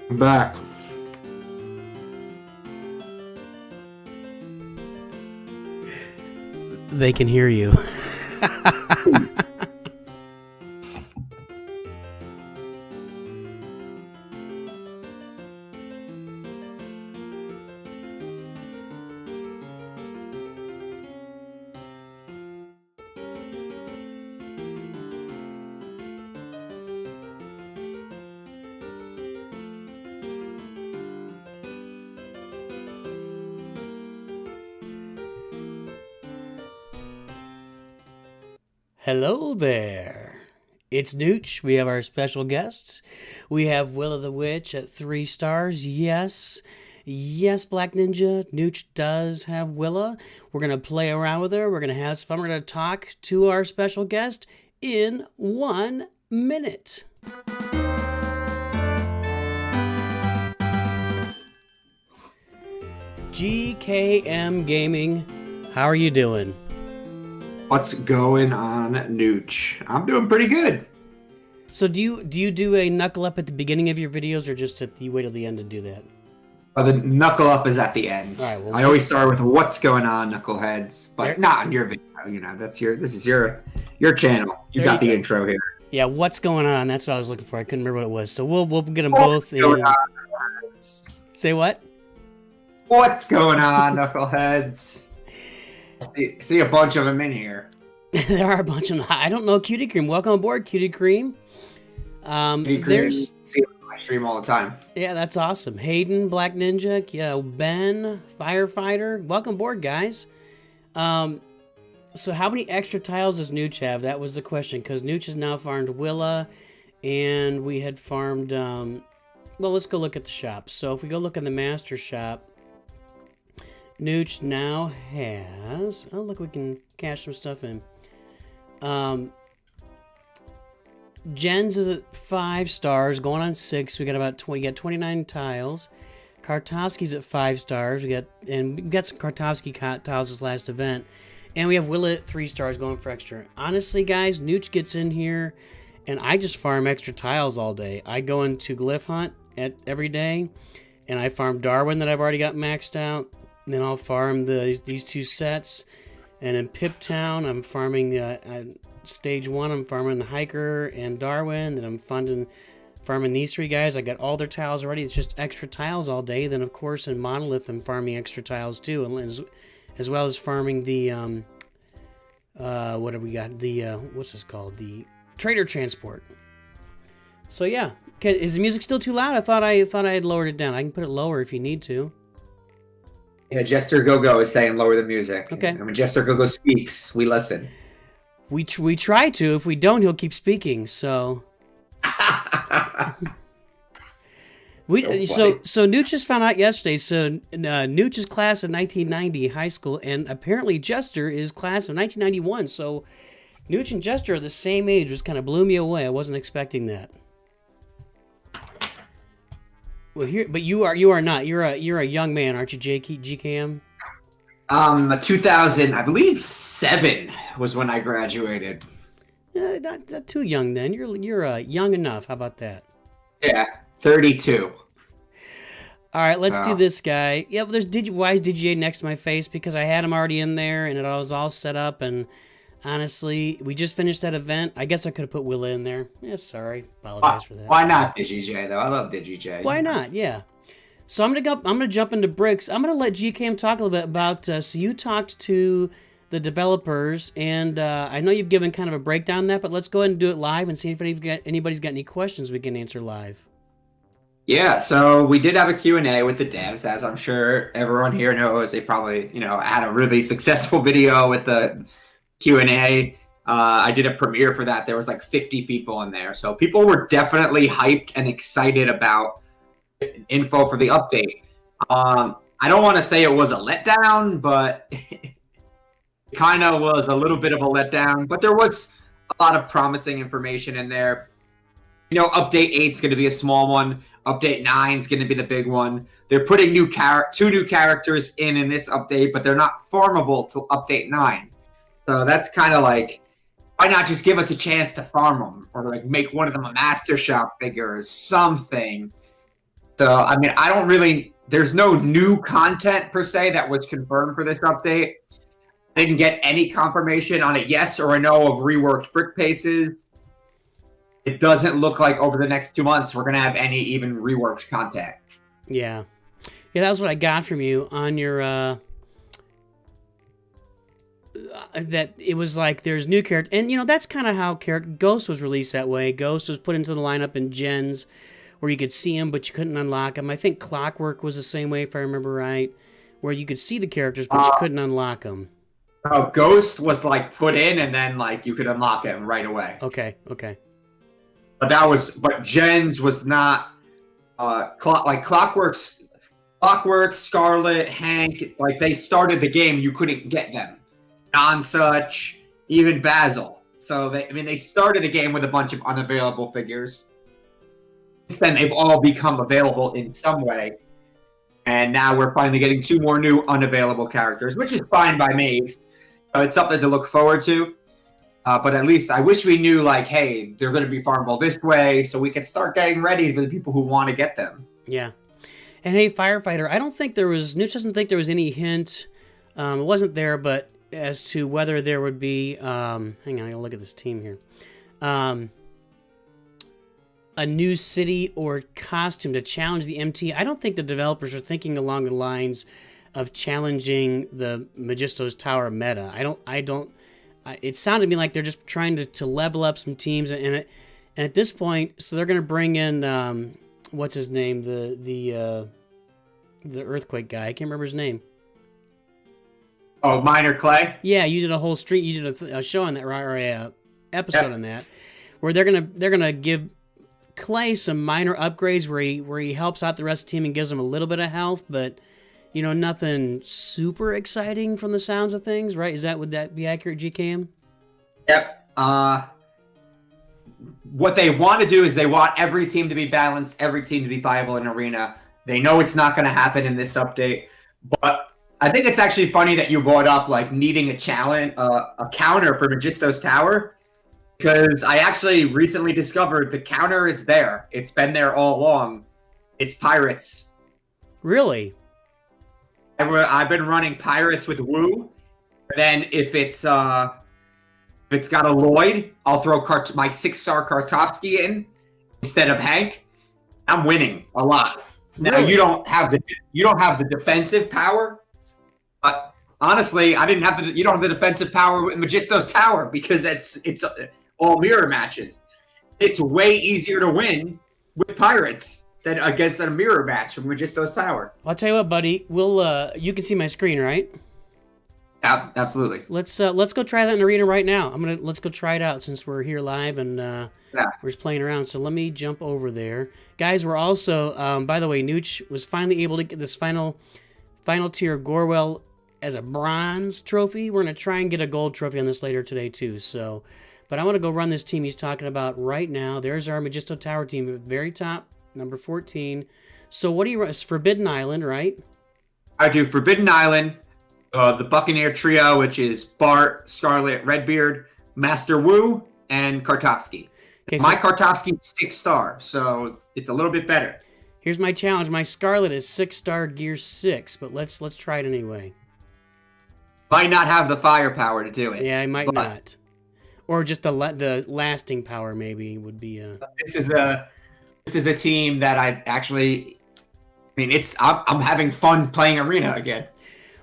I'm back. They can hear you. Hello there. It's NOOCH. We have our special guests. We have Willa the Witch at 3 stars. Yes. Yes, Black Ninja. NOOCH does have Willa. We're going to play around with her. We're going to have some fun. We're going to talk to our special guest in 1 minute. GKM Gaming, how are you doing? What's going on, Nooch? I'm doing pretty good. So do you do a knuckle up at the beginning of your videos, or just you wait till the end to do that? The knuckle up is at the end. All right, well, I always start with "What's going on, knuckleheads," but There- not on your video. You know, this is your channel. You There got you the go. intro here. Yeah, what's going on? That's what I was looking for. I couldn't remember what it was. So we'll get them both in. Going on, Say what? What's going on, knuckleheads? See a bunch of them in here. There are a bunch of them. I don't know, Cutie Cream. Welcome aboard, Cutie Cream. There's See them on my stream all the time. yeah, that's awesome. Hayden, Black Ninja, yeah, Ben, Firefighter. Welcome aboard, guys. So how many extra tiles does NOOCH have? That was the question, because NOOCH has now farmed Willa, and we had farmed. Well, let's go look at the shop. So if we go look in the master shop, NOOCH now has. Oh, look, we can cash some stuff in. Jen's is at 5 stars, going on 6. We got about 20. We got 29 tiles. Kartovsky's at 5 stars. We got some Kartovsky tiles this last event, and we have Willa at 3 stars, going for extra. Honestly, guys, NOOCH gets in here, and I just farm extra tiles all day. I go into Glyph Hunt every day, and I farm Darwin that I've already got maxed out. Then I'll farm these 2 sets, and in Pip Town, I'm farming stage 1. I'm farming Hiker and Darwin. Then I'm farming these 3 guys. I got all their tiles already. It's just extra tiles all day. Then of course in Monolith, I'm farming extra tiles too, and as well as farming the what have we got? The what's this called? The Trader Transport. So yeah, is the music still too loud? I thought I had lowered it down. I can put it lower if you need to. Yeah, Jester Go-Go is saying lower the music. Okay. And when Jester Go-Go speaks, we listen. We try to. If we don't, he'll keep speaking. So so NOOCH just found out yesterday. So NOOCH is class of 1990 high school, and apparently Jester is class of 1991. So NOOCH and Jester are the same age, which kind of blew me away. I wasn't expecting that. Well, but you are not. You're a young man, aren't you, GKM? 2000, I believe 7 was when I graduated. Not too young then. You're young enough. How about that? Yeah, 32. All right, let's do this guy. Yeah, there's why is DGA next to my face? Because I had him already in there, and it was all set up. And honestly, we just finished that event. I guess I could have put Willa in there. Yeah, sorry. Apologize for that. Why not DigiJ though? I love DigiJ. Why not? Yeah. So I'm gonna jump into Brix. I'm gonna let GKM talk a little bit about. So you talked to the developers, and I know you've given kind of a breakdown on that, but let's go ahead and do it live and see if anybody's got any questions we can answer live. Yeah, so we did have a Q&A with the devs, as I'm sure everyone here knows. They probably, had a really successful video with the Q&A. I did a premiere for that. There was like 50 people in there. So people were definitely hyped and excited about info for the update. I don't want to say it was a letdown, but it kind of was a little bit of a letdown. But there was a lot of promising information in there. Update 8 is going to be a small one. Update 9 is going to be the big one. They're putting 2 new characters in this update, but they're not farmable till update 9. So that's kind of like, why not just give us a chance to farm them, or like make one of them a master shop figure or something? So, I mean, I don't really, there's no new content per se that was confirmed for this update. I didn't get any confirmation on a yes or a no of reworked brick paces. It doesn't look like over the next 2 months we're going to have any even reworked content. Yeah. Yeah, that was what I got from you on your, that it was like there's new character. And, you know, that's kind of how Ghost was released that way. Ghost was put into the lineup in Gens where you could see him, but you couldn't unlock him. I think Clockwork was the same way, if I remember right, where you could see the characters, but you couldn't unlock them. Ghost was like put in and then like you could unlock him right away. Okay. But Gens was not like Clockwork, Scarlet, Hank, like they started the game, you couldn't get them. Non-Such, even Basil. So they started the game with a bunch of unavailable figures. Since then they've all become available in some way. And now we're finally getting 2 more new unavailable characters, which is fine by me. It's something to look forward to. But at least I wish we knew, like, hey, they're going to be farmable this way, so we can start getting ready for the people who want to get them. Yeah. And hey, Firefighter, I don't think there was, Nooch doesn't think there was any hint, it wasn't there, but as to whether there would be, hang on, I gotta look at this team here. A new city or costume to challenge the MT. I don't think the developers are thinking along the lines of challenging the Magisto's Tower meta. It sounded to me like they're just trying to level up some teams, and at this point, so they're going to bring in what's his name, the earthquake guy. I can't remember his name. Oh, Minor Clay. Yeah, you did a whole stream. You did a show on that, right? Or a episode on that, where they're gonna give Clay some minor upgrades where he helps out the rest of the team and gives them a little bit of health, but you know, nothing super exciting from the sounds of things, right? Would that be accurate, GKM? Yep. What they want to do is they want every team to be balanced, every team to be viable in Arena. They know it's not going to happen in this update, but I think it's actually funny that you brought up like needing a challenge, a counter for Magisto's Tower, because I actually recently discovered the counter is there. It's been there all along. It's Pirates. Really? I've been running Pirates with Wu. Then if it's got a Lloyd, I'll throw my 6-star Kartovsky in instead of Hank. I'm winning a lot. Now really? you don't have the defensive power, but honestly, you don't have the defensive power with Magisto's Tower because it's all mirror matches. It's way easier to win with Pirates than against a mirror match from Magisto's Tower. I'll tell you what, buddy. You can see my screen, right? Yeah, absolutely. Let's go try that in Arena right now. Let's go try it out since we're here live and we're just playing around. So let me jump over there, guys. We're also, by the way, NOOCH was finally able to get this final tier of Gorwell as a bronze trophy. We're gonna try and get a gold trophy on this later today too. So, but I want to go run this team he's talking about right now. There's our Magisto Tower team at the very top, number 14. So what do you run? It's Forbidden Island, right? I do Forbidden Island. The Buccaneer Trio, which is Bart, Scarlet, Redbeard, Master Wu, and Kartovsky. Okay, my Kartovsky's 6-star, so it's a little bit better. Here's my challenge. My Scarlet is 6-star Gear 6, but let's try it anyway. Might not have the firepower to do it. Yeah, I might not. Or just the lasting power maybe would be. This is a team that I actually. I mean, I'm having fun playing Arena again.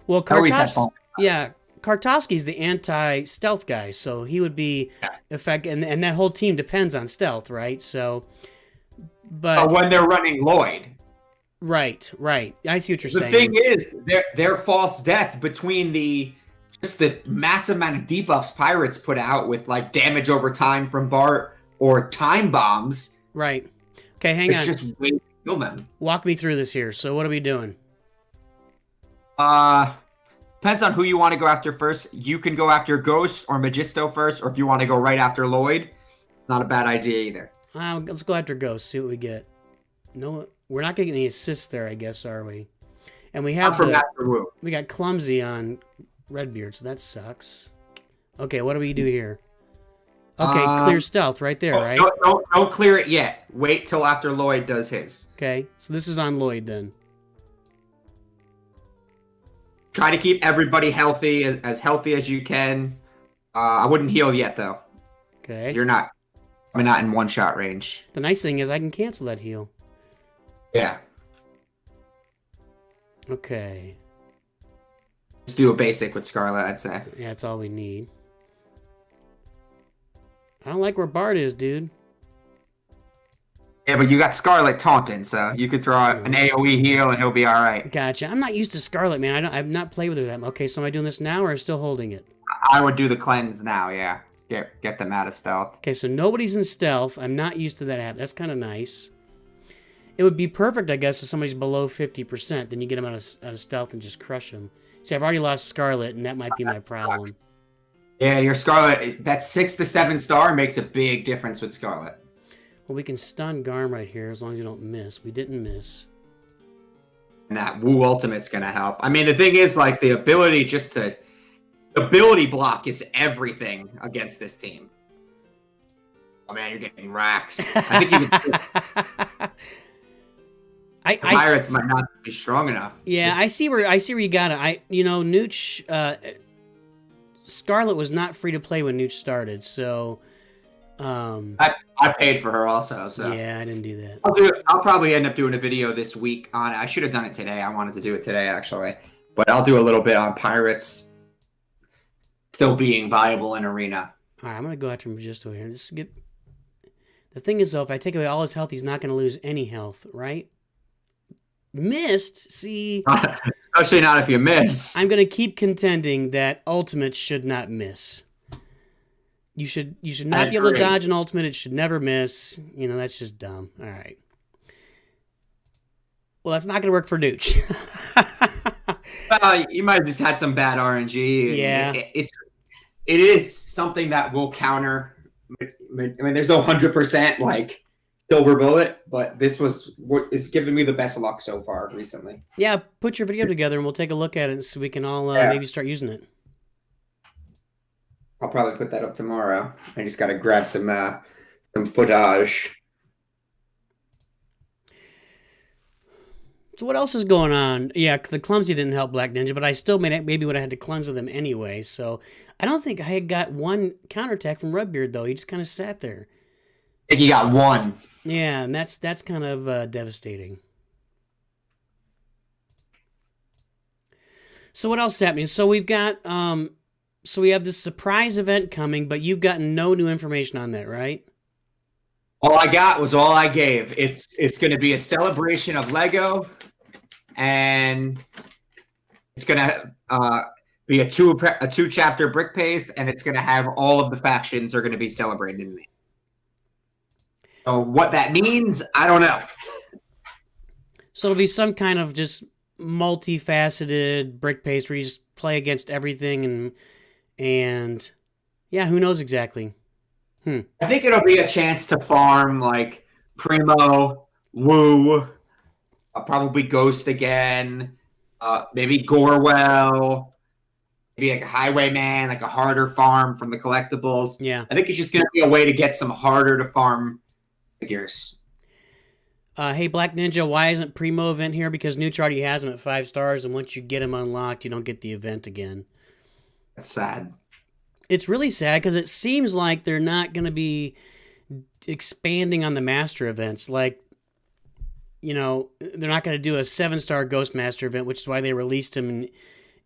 Well, Kartovsky's the anti-stealth guy, so he would be effective, and that whole team depends on stealth, right? So, but when they're running Lloyd, right, I see what you're saying. The thing is, their false death between just the massive amount of debuffs Pirates put out with like damage over time from Bart or time bombs. Right. Okay, hang on. It's just ways to kill them. Walk me through this here. So, what are we doing? Depends on who you want to go after first. You can go after Ghost or Magisto first, or if you want to go right after Lloyd, not a bad idea either. Let's go after Ghost, see what we get. No, we're not getting any assists there, I guess, are we? And we have Master Wu. We got Clumsy on Redbeard, so that sucks. Okay, what do we do here? Okay, clear stealth right there, right? Don't clear it yet. Wait till after Lloyd does his. Okay, so this is on Lloyd then. Try to keep everybody healthy, as healthy as you can. I wouldn't heal yet, though. Okay. You're not. I'm not in one-shot range. The nice thing is I can cancel that heal. Yeah. Okay. Just do a basic with Scarlet, I'd say. Yeah, that's all we need. I don't like where Bart is, dude. Yeah, but you got Scarlet taunting, so you could throw out an AoE heal and he'll be all right. Gotcha. I'm not used to Scarlet, man. I've not played with her that much. Okay, so am I doing this now or am I still holding it? I would do the cleanse now, yeah. Get them out of stealth. Okay, so nobody's in stealth. I'm not used to that app. That's kind of nice. It would be perfect, I guess, if somebody's below 50%. Then you get them out of stealth and just crush them. See, I've already lost Scarlet, and that might be my problem. Yeah, your Scarlet, that 6 to 7 star makes a big difference with Scarlet. Well, we can stun Garm right here as long as you don't miss. We didn't miss. And that Woo Ultimate's going to help. I mean, the thing is, like, the ability just to... Ability block is everything against this team. Oh, man, you're getting racks. I think you could... Pirates might not be strong enough. Yeah, I see where you got it. NOOCH... Scarlet was not free to play when NOOCH started, so... I paid for her also, so yeah, I didn't do that. I'll probably end up doing a video this week on it. I should have done it today. I wanted to do it today actually, but I'll do a little bit on Pirates still being viable in Arena. All right, I'm gonna go after Magisto here. The thing is, though, if I take away all his health, he's not gonna lose any health, right? Missed. See, especially not if you miss. I'm gonna keep contending that ultimates should not miss. You should not be able to dodge an ultimate. It should never miss. That's just dumb. All right. Well, that's not going to work for NOOCH. Well, you might have just had some bad RNG. Yeah. It is something that will counter. I mean, there's no 100% like silver bullet, but this was what is giving me the best luck so far recently. Yeah, put your video together and we'll take a look at it so we can all maybe start using it. I'll probably put that up tomorrow. I just got to grab some footage. So what else is going on? Yeah, the Clumsy didn't help Black Ninja, but I still maybe would have had to cleanse with him anyway. So I don't think I had got one counterattack from Redbeard, though. He just kind of sat there. I think he got one. Yeah, and that's kind of devastating. So what else is happening? So we've got... So we have this surprise event coming, but you've gotten no new information on that, right? All I got was all I gave. It's going to be a celebration of Lego, and it's going to be a two chapter brick pace, and it's going to have all of the factions are going to be celebrated in it. So what that means, I don't know. So it'll be some kind of just multifaceted brick pace where you just play against everything and yeah, who knows exactly. I think it'll be a chance to farm like Primo, Woo, probably Ghost again, maybe Gorwell, maybe like a Highwayman, like a harder farm from the collectibles. Yeah. I think it's just going to be a way to get some harder to farm figures. Hey, Black Ninja, why isn't Primo event here? Because NOOCH already has him at 5 stars, and once you get him unlocked, you don't get the event again. That's sad. It's really sad because it seems like they're not going to be expanding on the master events. Like, they're not going to do a 7-star Ghost Master event, which is why they released him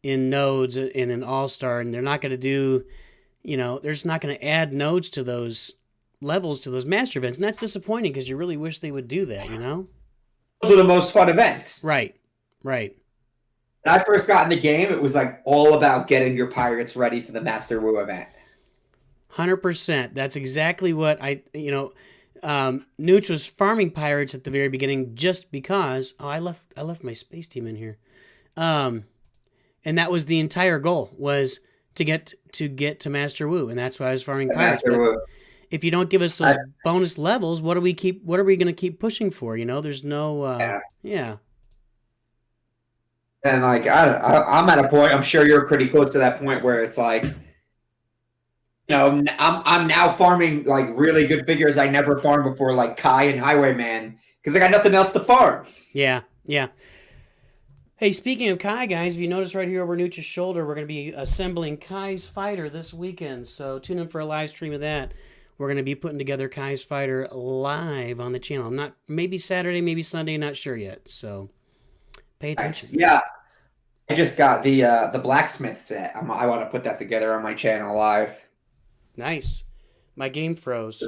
in nodes in an all-star. And they're not going to do, they're just not going to add nodes to those levels, to those master events. And that's disappointing because you really wish they would do that, Those are the most fun events. Right. When I first got in the game, it was like all about getting your pirates ready for the Master Wu event. 100%. That's exactly what NOOCH was farming pirates at the very beginning just because I left my space team in here. And that was the entire goal, was to get to Master Wu, and that's why I was farming pirates. But if you don't give us those bonus levels, what are we going to keep pushing for? There's no yeah. And like I'm at a point, I'm sure you're pretty close to that point where it's like I'm now farming like really good figures I never farmed before, like Kai and Highwayman, because I got nothing else to farm. Yeah, yeah. Hey, speaking of Kai, guys, if you notice right here over Nooch's shoulder, we're going to be assembling Kai's Fighter this weekend. So tune in for a live stream of that. We're going to be putting together Kai's Fighter live on the channel. I'm not, maybe Saturday, maybe Sunday, not sure yet. So pay attention. Yeah, I just got the blacksmith set. I want to put that together on my channel live. Nice. My game froze.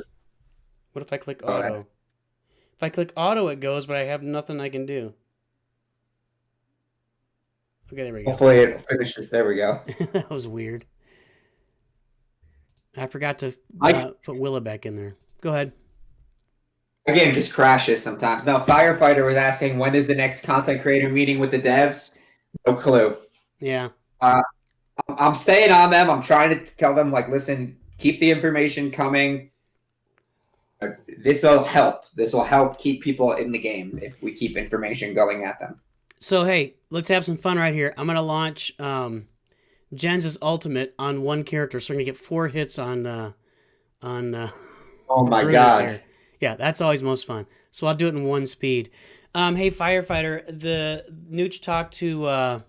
What if I click Oh, auto? If I click auto, it goes, but I have nothing I can do. Okay, there we go. Hopefully it finishes. There we go. That was weird. I forgot to put Willa back in there. Go ahead. The game just crashes sometimes. Now, Firefighter was asking, when is the next content creator meeting with the devs? No clue. Yeah. I'm staying on them. I'm trying to tell them, like, listen, keep the information coming. This will help. This will help keep people in the game if we keep information going at them. So, hey, let's have some fun right here. I'm going to launch Jens' ultimate on one character. So we're going to get 4 hits on oh, my God. Here. Yeah, that's always most fun. So I'll do it in 1 speed. Hey, Firefighter, the NOOCH talked to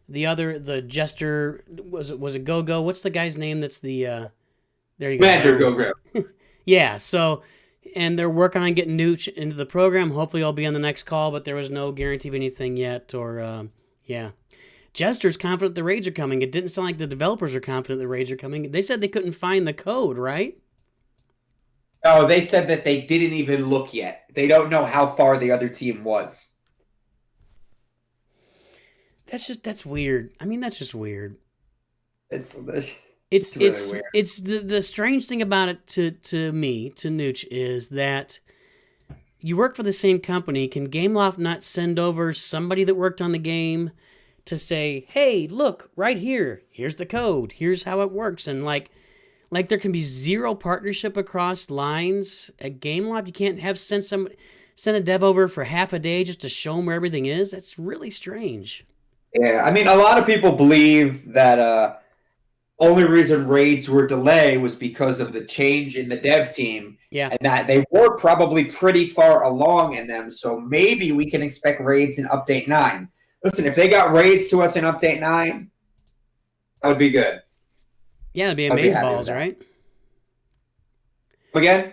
the jester. Was it Go-Go? What's the guy's name that's the... there you go. Commander Go-Go. Yeah, so... And they're working on getting NOOCH into the program. Hopefully I'll be on the next call, but there was no guarantee of anything yet. Or, yeah. Jester's confident the raids are coming. It didn't sound like the developers are confident the raids are coming. They said they couldn't find the code, right? No, they said that they didn't even look yet. They don't know how far the other team was. That's weird. I mean, that's just weird. It's really weird. It's the strange thing about it to me, to NOOCH, is that you work for the same company. Can Gameloft not send over somebody that worked on the game to say, hey, look, right here, here's the code, here's how it works, and like there can be zero partnership across lines at Gameloft? You can't have send a dev over for half a day just to show them where everything is? That's really strange. Yeah, I mean, a lot of people believe that only reason raids were delayed was because of the change in the dev team. Yeah. And that they were probably pretty far along in them. So maybe we can expect raids in Update 9. Listen, if they got raids to us in Update 9, that would be good. Yeah, it'd be amazeballs, right? Again?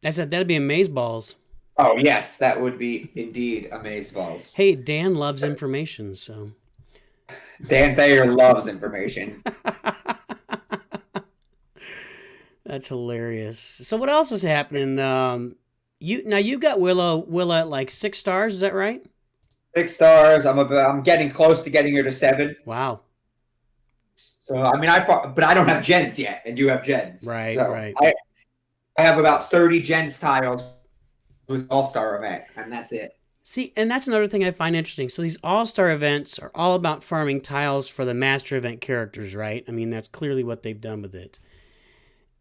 I said that'd be amazeballs. Oh, yes, that would be indeed amazeballs. Hey, Dan loves information, so... Dan Thayer loves information. That's hilarious. So what else is happening? You've got Willa at like 6 stars, is that right? 6 stars. I'm getting close to getting her to 7. Wow. So I mean, but I don't have gens yet, and you have gens. Right, so right. I have about 30 gens tiles with All-Star event, and that's it. See, and that's another thing I find interesting. So these All-Star events are all about farming tiles for the Master Event characters, right? I mean, that's clearly what they've done with it.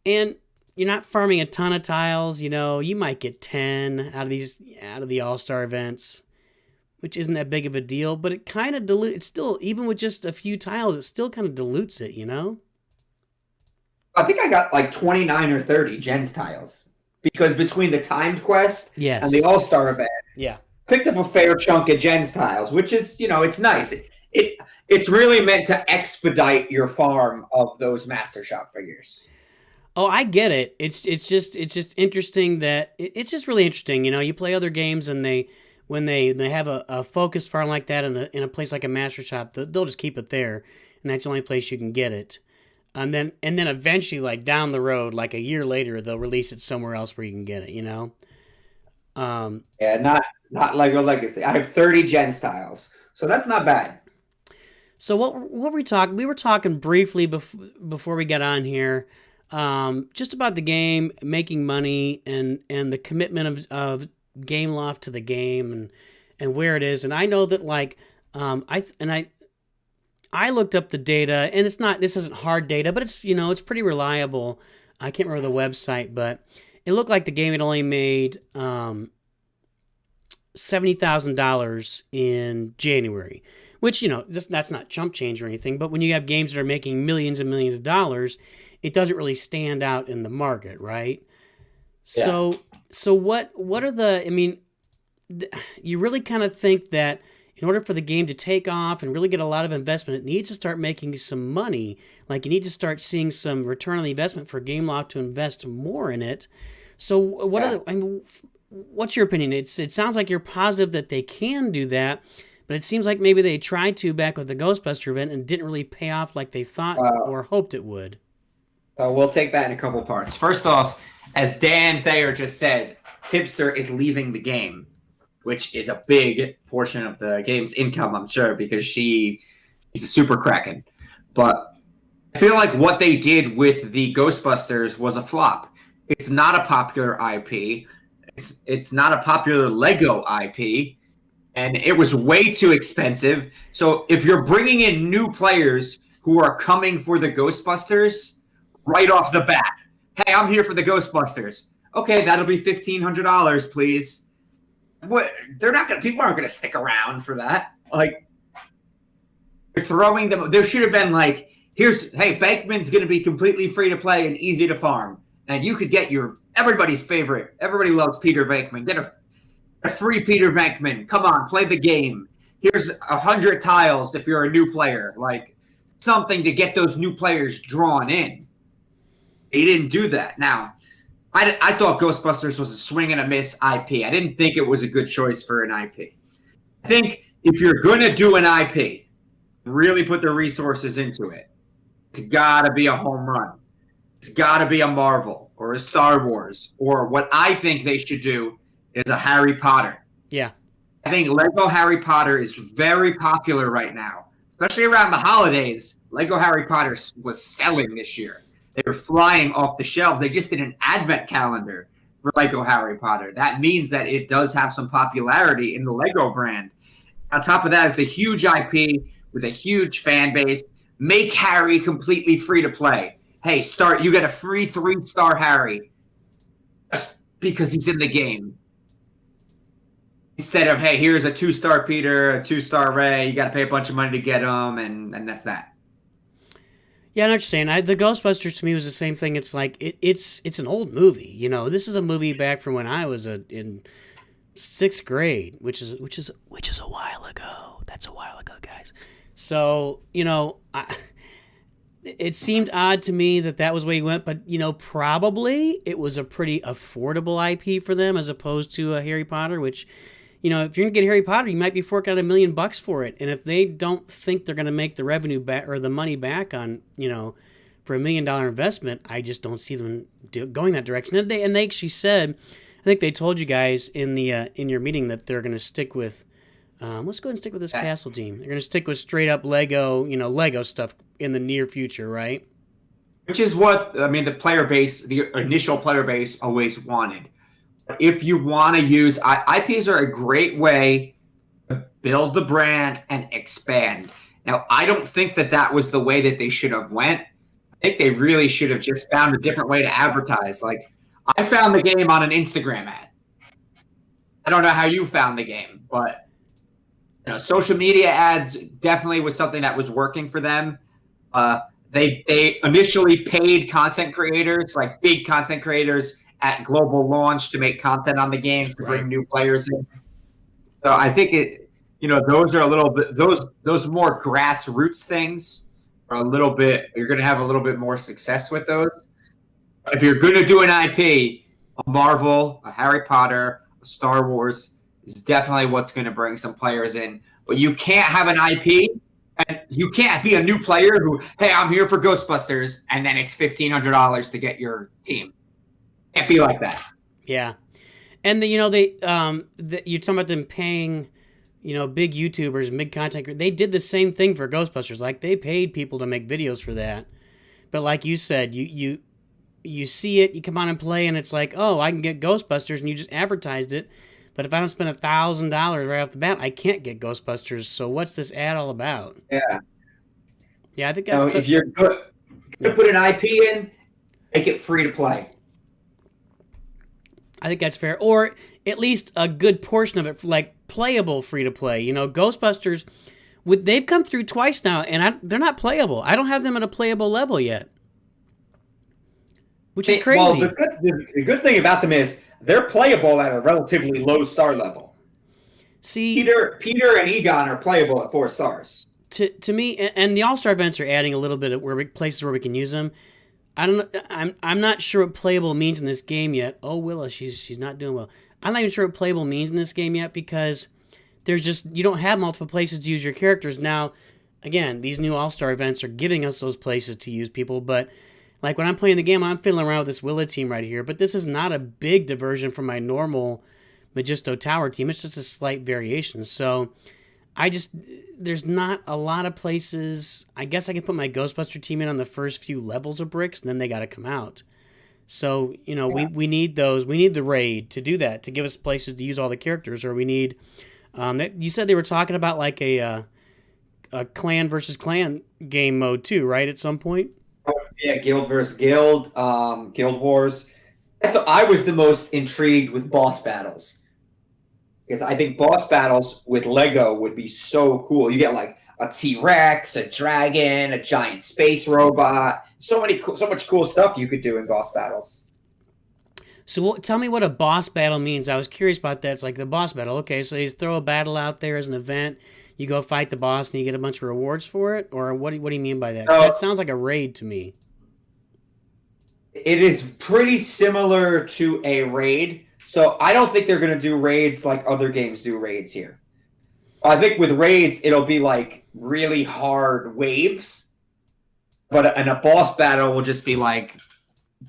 And you're not farming a ton of tiles, you know. You might get 10 out of the All-Star events, which isn't that big of a deal, but it kind of dilutes. It's still, even with just a few tiles, it still kind of dilutes it, you know? I think I got like 29 or 30 gens tiles, because between the timed quest and the All-Star event, yeah, picked up a fair chunk of gens tiles, which is, you know, it's nice. It's really meant to expedite your farm of those Master Shop figures. Oh, I get it. It's just interesting that it's just really interesting. You know, you play other games and when they have a focus farm like that in a place like a Master Shop, they'll just keep it there, and that's the only place you can get it. And then eventually, like down the road, like a year later, they'll release it somewhere else where you can get it. You know. Yeah, not Lego Legacy. I have 30 gens tiles, so that's not bad. So what were we talking? We were talking briefly before we got on here, just about the game, making money, and the commitment of Gameloft to the game and where it is. And I know that like I looked up the data, and this isn't hard data, but it's, you know, it's pretty reliable. I can't remember the website, but it looked like the game had only made $70,000 in January, which, you know, that's not chump change or anything. But when you have games that are making millions and millions of dollars, it doesn't really stand out in the market, right? Yeah. So what are the? I mean, you really kind of think that in order for the game to take off and really get a lot of investment, it needs to start making some money. Like you need to start seeing some return on the investment for Gameloft to invest more in it. So what are the? I mean, what's your opinion? It sounds like you're positive that they can do that, but it seems like maybe they tried to back with the Ghostbuster event and didn't really pay off like they thought or hoped it would. So we'll take that in a couple parts. First off, as Dan Thayer just said, Tipster is leaving the game, which is a big portion of the game's income, I'm sure, because she's a super Kraken. But I feel like what they did with the Ghostbusters was a flop. It's not a popular IP. It's not a popular Lego IP. And it was way too expensive. So if you're bringing in new players who are coming for the Ghostbusters right off the bat, hey, I'm here for the Ghostbusters. Okay, that'll be $1,500, please. What? They're not gonna. People aren't gonna stick around for that. Like, they're throwing them. There should have been like, hey, Venkman's gonna be completely free to play and easy to farm, and you could get everybody's favorite. Everybody loves Peter Venkman. Get a free Peter Venkman. Come on, play the game. Here's 100 tiles if you're a new player. Like something to get those new players drawn in. They didn't do that. Now, I thought Ghostbusters was a swing and a miss IP. I didn't think it was a good choice for an IP. I think if you're going to do an IP, really put the resources into it, it's got to be a home run. It's got to be a Marvel or a Star Wars, or what I think they should do is a Harry Potter. Yeah. I think Lego Harry Potter is very popular right now, especially around the holidays. Lego Harry Potter was selling this year. They were flying off the shelves. They just did an advent calendar for Lego Harry Potter. That means that it does have some popularity in the Lego brand. On top of that, it's a huge IP with a huge fan base. Make Harry completely free to play. Hey, you get a free 3-star Harry just because he's in the game. Instead of, hey, here's a 2-star Peter, a 2-star Ray. You got to pay a bunch of money to get them, and that's that. Yeah, I know what you're saying. The Ghostbusters to me was the same thing. It's like it's an old movie. You know, this is a movie back from when I was in 6th grade, which is a while ago. That's a while ago, guys. So you know, it seemed odd to me that was where he went, but you know, probably it was a pretty affordable IP for them as opposed to a Harry Potter, which. You know, if you're gonna get Harry Potter, you might be forking out $1 million for it, and if they don't think they're gonna make the revenue back or the money back on, you know, for $1 million investment, I just don't see them going that direction. And they actually said, I think they told you guys in your meeting that they're gonna stick with, let's go ahead and stick with this castle team. They're gonna stick with straight up Lego, you know, Lego stuff in the near future, right? Which is what the initial player base always wanted. If you want to use IPs are a great way to build the brand and expand. Now, I don't think that was the way that they should have went. I think they really should have just found a different way to advertise. Like, I found the game on an Instagram ad. I don't know how you found the game, but you know, social media ads definitely was something that was working for them. They initially paid content creators, like big content creators, at global launch to make content on the game to bring new players in. So I think those are a little bit those more grassroots things are a little bit. You're going to have a little bit more success with those. If you're going to do an IP, a Marvel, a Harry Potter, a Star Wars is definitely what's going to bring some players in. But you can't have an IP and you can't be a new player who, hey, I'm here for Ghostbusters, and then it's $1,500 to get your team. Can't be like that. Yeah, and you're talking about them paying, you know, big YouTubers, big content. They did the same thing for Ghostbusters. Like they paid people to make videos for that. But like you said, you see it, you come on and play, and it's like, oh, I can get Ghostbusters, and you just advertised it. But if I don't spend $1,000 right off the bat, I can't get Ghostbusters. So what's this ad all about? Yeah. Yeah, I think that's. If you're going to put an IP in, make it free to play. I think that's fair, or at least a good portion of it, like playable free to play. You know, Ghostbusters, they've come through twice now, and they're not playable. I don't have them at a playable level yet. which is Well, crazy. the good thing about them is they're playable at a relatively low star level. See, Peter and Egon are playable at 4 stars. to me, and the All Star events are adding a little bit of places where we can use them. I don't know. I'm not sure what playable means in this game yet. Oh, Willa, she's not doing well. I'm not even sure what playable means in this game yet because there's just you don't have multiple places to use your characters now. Again, these new All Star events are giving us those places to use people, but like when I'm playing the game, I'm fiddling around with this Willa team right here. But this is not a big diversion from my normal Magisto Tower team. It's just a slight variation. So I just there's not a lot of places. I guess I can put my Ghostbuster team in on the first few levels of Brix, and then they got to come out. So we need those. We need the raid to do that to give us places to use all the characters, or we need. You said they were talking about like a clan versus clan game mode too, right? At some point. Yeah, Guild versus Guild, Guild Wars. I was the most intrigued with boss battles. Because I think boss battles with Lego would be so cool. You get like a T-Rex, a dragon, a giant space robot. So much cool stuff you could do in boss battles. So tell me what a boss battle means. I was curious about that. It's like the boss battle. Okay, so you just throw a battle out there as an event. You go fight the boss and you get a bunch of rewards for it? Or what do you mean by that? 'Cause that sounds like a raid to me. It is pretty similar to a raid. So I don't think they're going to do raids like other games do raids here. I think with raids, it'll be like really hard waves. And a boss battle will just be like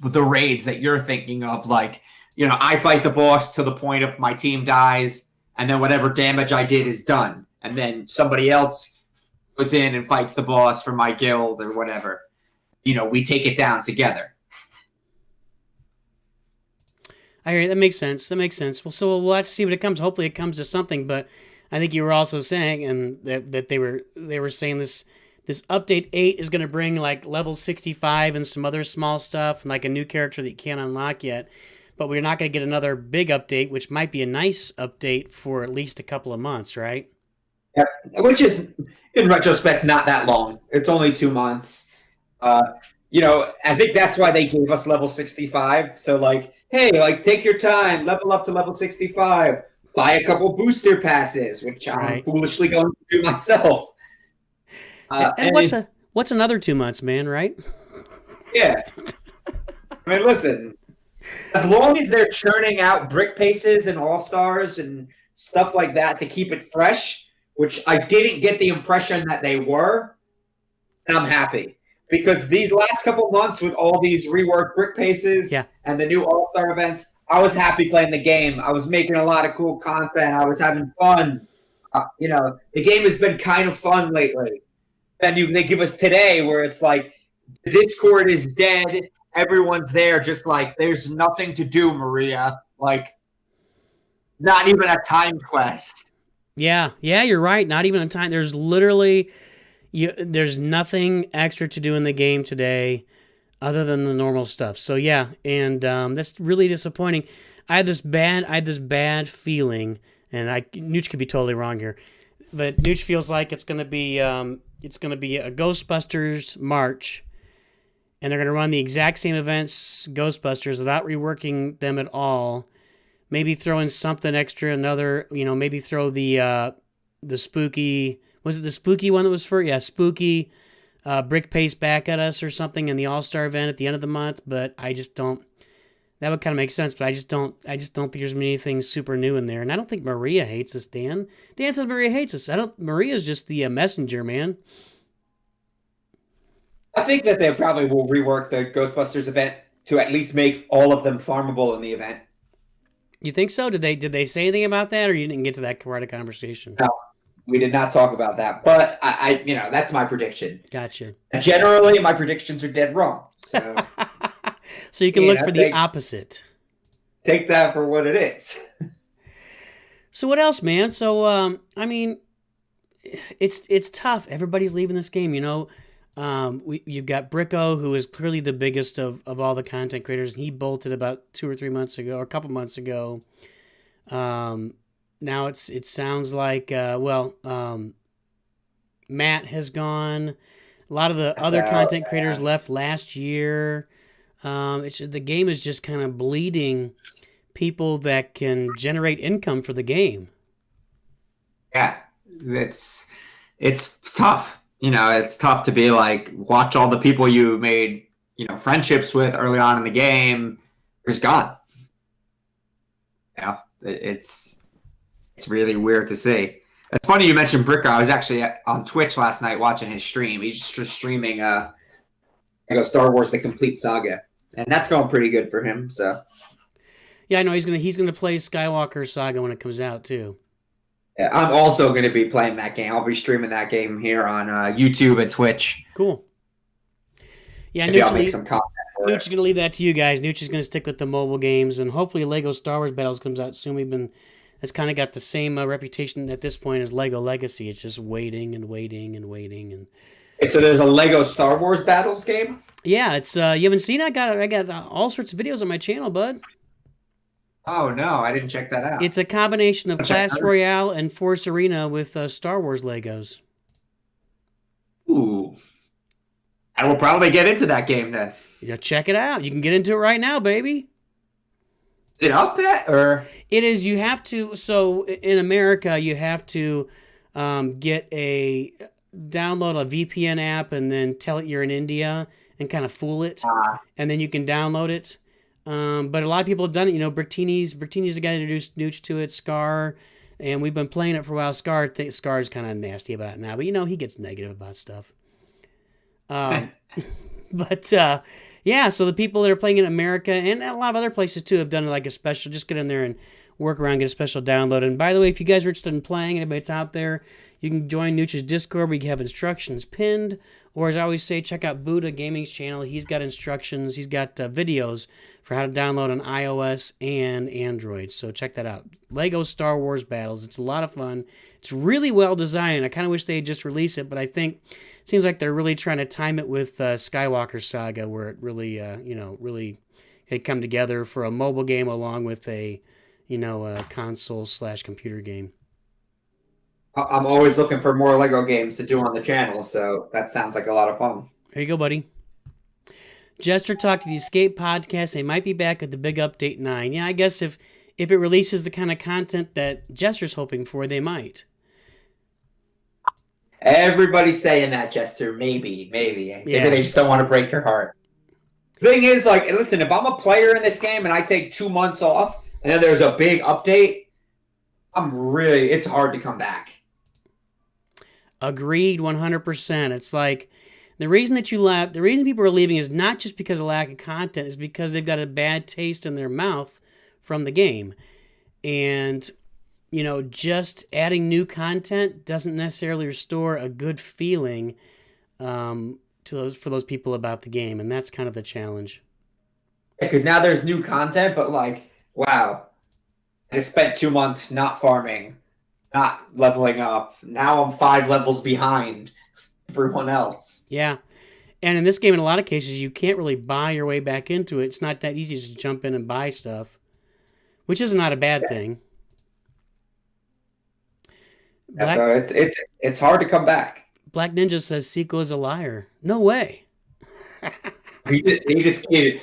the raids that you're thinking of. Like, I fight the boss to the point of my team dies, and then whatever damage I did is done. And then somebody else goes in and fights the boss for my guild or whatever. We take it down together. I hear you. That makes sense. Well, so we'll have to see what it comes. Hopefully, it comes to something. But I think you were also saying, and that they were saying this update 8 is going to bring like level 65 and some other small stuff, and like a new character that you can't unlock yet. But we're not going to get another big update, which might be a nice update for at least a couple of months, right? Yeah, which is, in retrospect, not that long. It's only 2 months. I think that's why they gave us level 65. So, like, hey, like, take your time, level up to level 65, buy a couple booster passes, which I'm foolishly going to do myself. And what's another 2 months, man, right? Yeah. I mean, listen, as long as they're churning out brick paces and all-stars and stuff like that to keep it fresh, which I didn't get the impression that they were, I'm happy. Because these last couple months with all these reworked brick paces and the new all-star events, I was happy playing the game. I was making a lot of cool content. I was having fun. The game has been kind of fun lately. Then they give us today where it's like the Discord is dead. Everyone's there just like, there's nothing to do, Maria. Like, not even a time quest. Yeah, you're right. Not even a time. There's literally... there's nothing extra to do in the game today other than the normal stuff. So yeah, and that's really disappointing. I had this bad feeling, and NOOCH could be totally wrong here, but NOOCH feels like it's gonna be a Ghostbusters March, and they're gonna run the exact same events Ghostbusters without reworking them at all. Maybe throw in something extra, maybe throw the spooky. Was it the spooky one that was for? Yeah, spooky brick paste back at us or something in the All-Star event at the end of the month. But I just don't. That would kind of make sense, but I just don't think there's anything super new in there. And I don't think Maria hates us, Dan. Dan says Maria hates us. Maria's just the messenger, man. I think that they probably will rework the Ghostbusters event to at least make all of them farmable in the event. You think so? Did they say anything about that, or you didn't get to that part of conversation? No. We did not talk about that, but I that's my prediction. Gotcha. Generally, my predictions are dead wrong. So, so you can look for the opposite. Take that for what it is. So what else, man? So I mean, it's tough. Everybody's leaving this game. You've got Bricko, who is clearly the biggest of all the content creators. He bolted about 2 or 3 months ago, or a couple months ago. Now it sounds like Matt has gone. A lot of the other content creators left last year. The game is just kind of bleeding people that can generate income for the game. Yeah, it's tough. It's tough to be like watch all the people you made friendships with early on in the game. They're just gone. Yeah, it's really weird to see. It's funny you mentioned Brix. I was actually on Twitch last night watching his stream. He's just streaming Star Wars: The Complete Saga, and that's going pretty good for him. So yeah, I know he's gonna play Skywalker Saga when it comes out too. Yeah, I'm also going to be playing that game. I'll be streaming that game here on YouTube and Twitch. Cool. Yeah, Maybe I'll make some content for Nooch is going to leave that to you guys. Nooch is going to stick with the mobile games, and hopefully Lego Star Wars Battles comes out soon. It's kind of got the same reputation at this point as Lego Legacy. It's just waiting and waiting and waiting. And so there's a Lego Star Wars Battles game? Yeah, it's you haven't seen it? I got all sorts of videos on my channel, bud. Oh, no, I didn't check that out. It's a combination of Clash Royale and Force Arena with Star Wars Legos. Ooh. I will probably get into that game then. Yeah, check it out. You can get into it right now, baby. Is it up yet? Or? It is. You have to. So in America, you have to download a VPN app and then tell it you're in India and kind of fool it. And then you can download it. But a lot of people have done it. Brictini's the guy that introduced Nooch to it, Scar, and we've been playing it for a while. Scar's kind of nasty about it now, but he gets negative about stuff. Yeah, so the people that are playing in America and a lot of other places too have done like a special, just get in there and work around, get a special download. And by the way, if you guys are interested in playing, anybody that's out there, you can join Nooch's Discord where you can have instructions pinned. Or as I always say, check out Buddha Gaming's channel. He's got instructions. He's got videos for how to download on iOS and Android. So check that out. Lego Star Wars Battles. It's a lot of fun. It's really well designed. I kind of wish they had just released it, but I think it seems like they're really trying to time it with Skywalker Saga, where it really, really had come together for a mobile game along with a console/computer game. I'm always looking for more Lego games to do on the channel, so that sounds like a lot of fun. There you go, buddy. Jester talked to the Escape podcast. They might be back with the big update 9. Yeah, I guess if it releases the kind of content that Jester's hoping for, they might. Everybody's saying that, Jester. Maybe. Maybe they just don't want to break your heart. Thing is, like, listen, if I'm a player in this game and I take 2 months off and then there's a big update, it's hard to come back. Agreed, 100%. It's like the reason people are leaving is not just because of lack of content, is because they've got a bad taste in their mouth from the game. And, just adding new content doesn't necessarily restore a good feeling for those people about the game. And that's kind of the challenge. Because now there's new content, but like, wow, I spent 2 months not farming, not leveling up. Now I'm 5 levels behind everyone else. Yeah. And in this game, in a lot of cases, you can't really buy your way back into it. It's not that easy to jump in and buy stuff, which is not a bad thing. So it's hard to come back. Black Ninja says Seiko is a liar. No way. he just you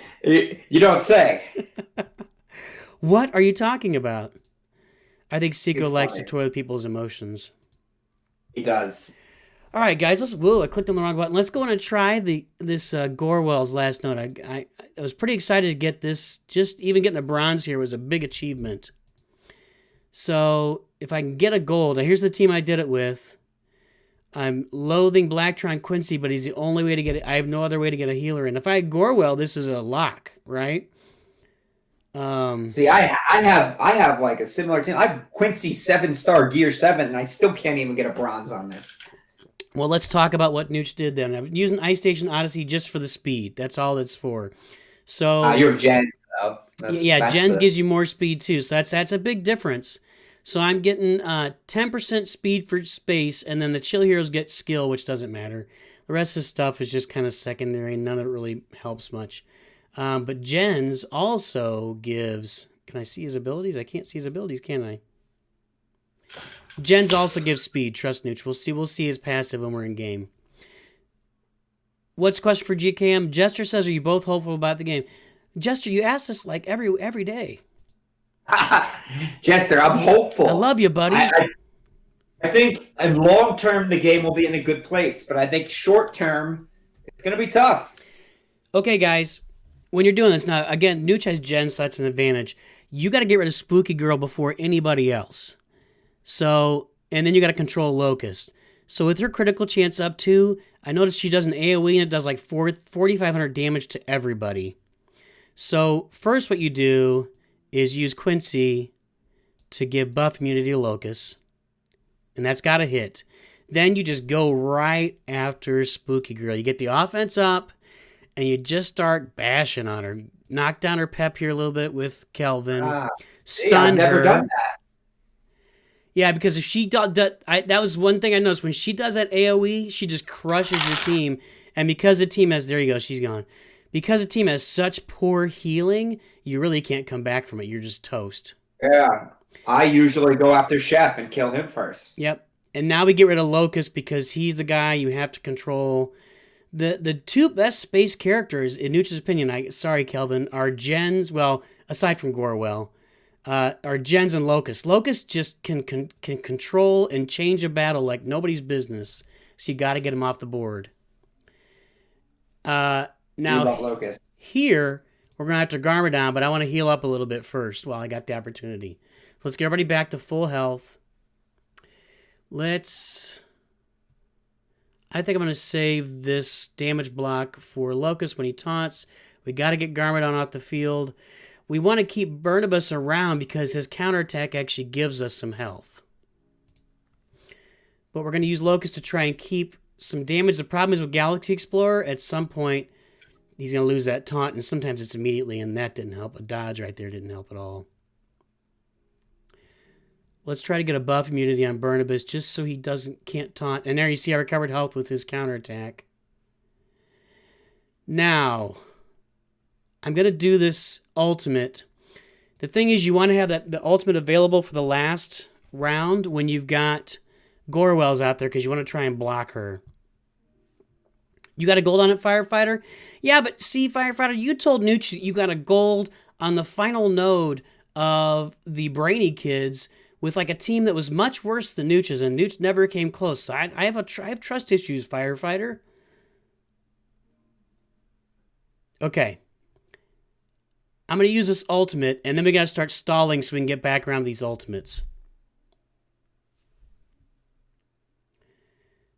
don't say. What are you talking about? I think Seiko likes to toy with people's emotions. He does. All right, guys. I clicked on the wrong button. Let's go in and try this Gorwell's last note. I was pretty excited to get this. Just even getting a bronze here was a big achievement. So if I can get a gold, now here's the team I did it with. I'm loathing Blacktron Quincy, but he's the only way to get it. I have no other way to get a healer in. If I had Gorwell, this is a lock, right? See, I have like a similar team. I have Quincy 7-star Gear 7, and I still can't even get a bronze on this. Well, let's talk about what Nooch did then. I'm using Ice Station Odyssey just for the speed. That's all it's for. So you have Gens, though. Gens gives you more speed too. So that's a big difference. So I'm getting 10% speed for space, and then the Chill Heroes get skill, which doesn't matter. The rest of the stuff is just kind of secondary. None of it really helps much. But Gens also gives... Can I see his abilities? I can't see his abilities, can I? Gens also gives speed. Trust Nooch. We'll see his passive when we're in game. What's the question for GKM? Jester says, are you both hopeful about the game? Jester, you ask this like every day. Jester, I'm hopeful. I love you, buddy. I think in long term the game will be in a good place, but I think short term it's going to be tough. Okay, guys, when you're doing this now, again, NOOCH has Gen, so that's an advantage. You got to get rid of Spooky Girl before anybody else. So, and then you got to control Locust. So with her critical chance up too, I noticed she does an AoE and it does like 4,500 damage to everybody. So first what you do is use Quincy to give buff immunity to Locust. And that's got to hit. Then you just go right after Spooky Girl. You get the offense up, and you just start bashing on her. Knock down her pep here a little bit with Kelvin. Stun her. I've never done that. Yeah, because if she does that, that was one thing I noticed. When she does that AoE, she just crushes your team. And because the team has, there you go, she's gone. Because the team has such poor healing, you really can't come back from it. You're just toast. Yeah. I usually go after Chef and kill him first. Yep. And now we get rid of Locust because he's the guy you have to control. The two best space characters, in NOOCH's opinion, sorry, Kelvin, are Gens, well, aside from Gorwell, are Gens and Locust. Locust just can control and change a battle like nobody's business. So you got to get him off the board. Now, Locust. Here, we're going to have to Garmadon, but I want to heal up a little bit first while I got the opportunity. Let's get everybody back to full health. I think I'm going to save this damage block for Locust when he taunts. We got to get Garmadon off the field. We want to keep Barnabas around because his counterattack actually gives us some health. But we're going to use Locust to try and keep some damage. The problem is with Galaxy Explorer, at some point, he's going to lose that taunt, and sometimes it's immediately, and that didn't help. A dodge right there didn't help at all. Let's try to get a buff immunity on Barnabas just so he can't taunt. And there you see I recovered health with his counterattack. Now, I'm going to do this ultimate. The thing is you want to have the ultimate available for the last round when you've got Gorwell's out there because you want to try and block her. You got a gold on it, Firefighter? Yeah, but see, Firefighter, you told NOOCH you got a gold on the final node of the Brainy Kids with like a team that was much worse than NOOCH's, and NOOCH never came close. So I have trust issues, Firefighter. Okay. I'm going to use this ultimate, and then we got to start stalling so we can get back around these ultimates.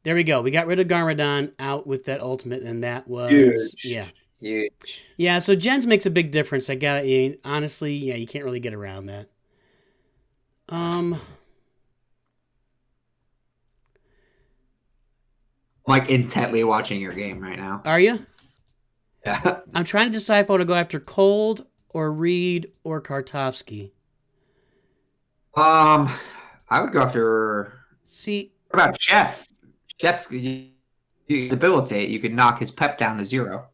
There we go. We got rid of Garmadon out with that ultimate, and that was... Huge. Yeah. Huge. Yeah, so Gens makes a big difference. Honestly, yeah, you can't really get around that. I'm like intently watching your game right now. Are you? Yeah. I'm trying to decide if I want to go after Cold or Reed or Kartovsky. I would go after. See, what about Chef? Chef's you debilitate. You could knock his pep down to 0.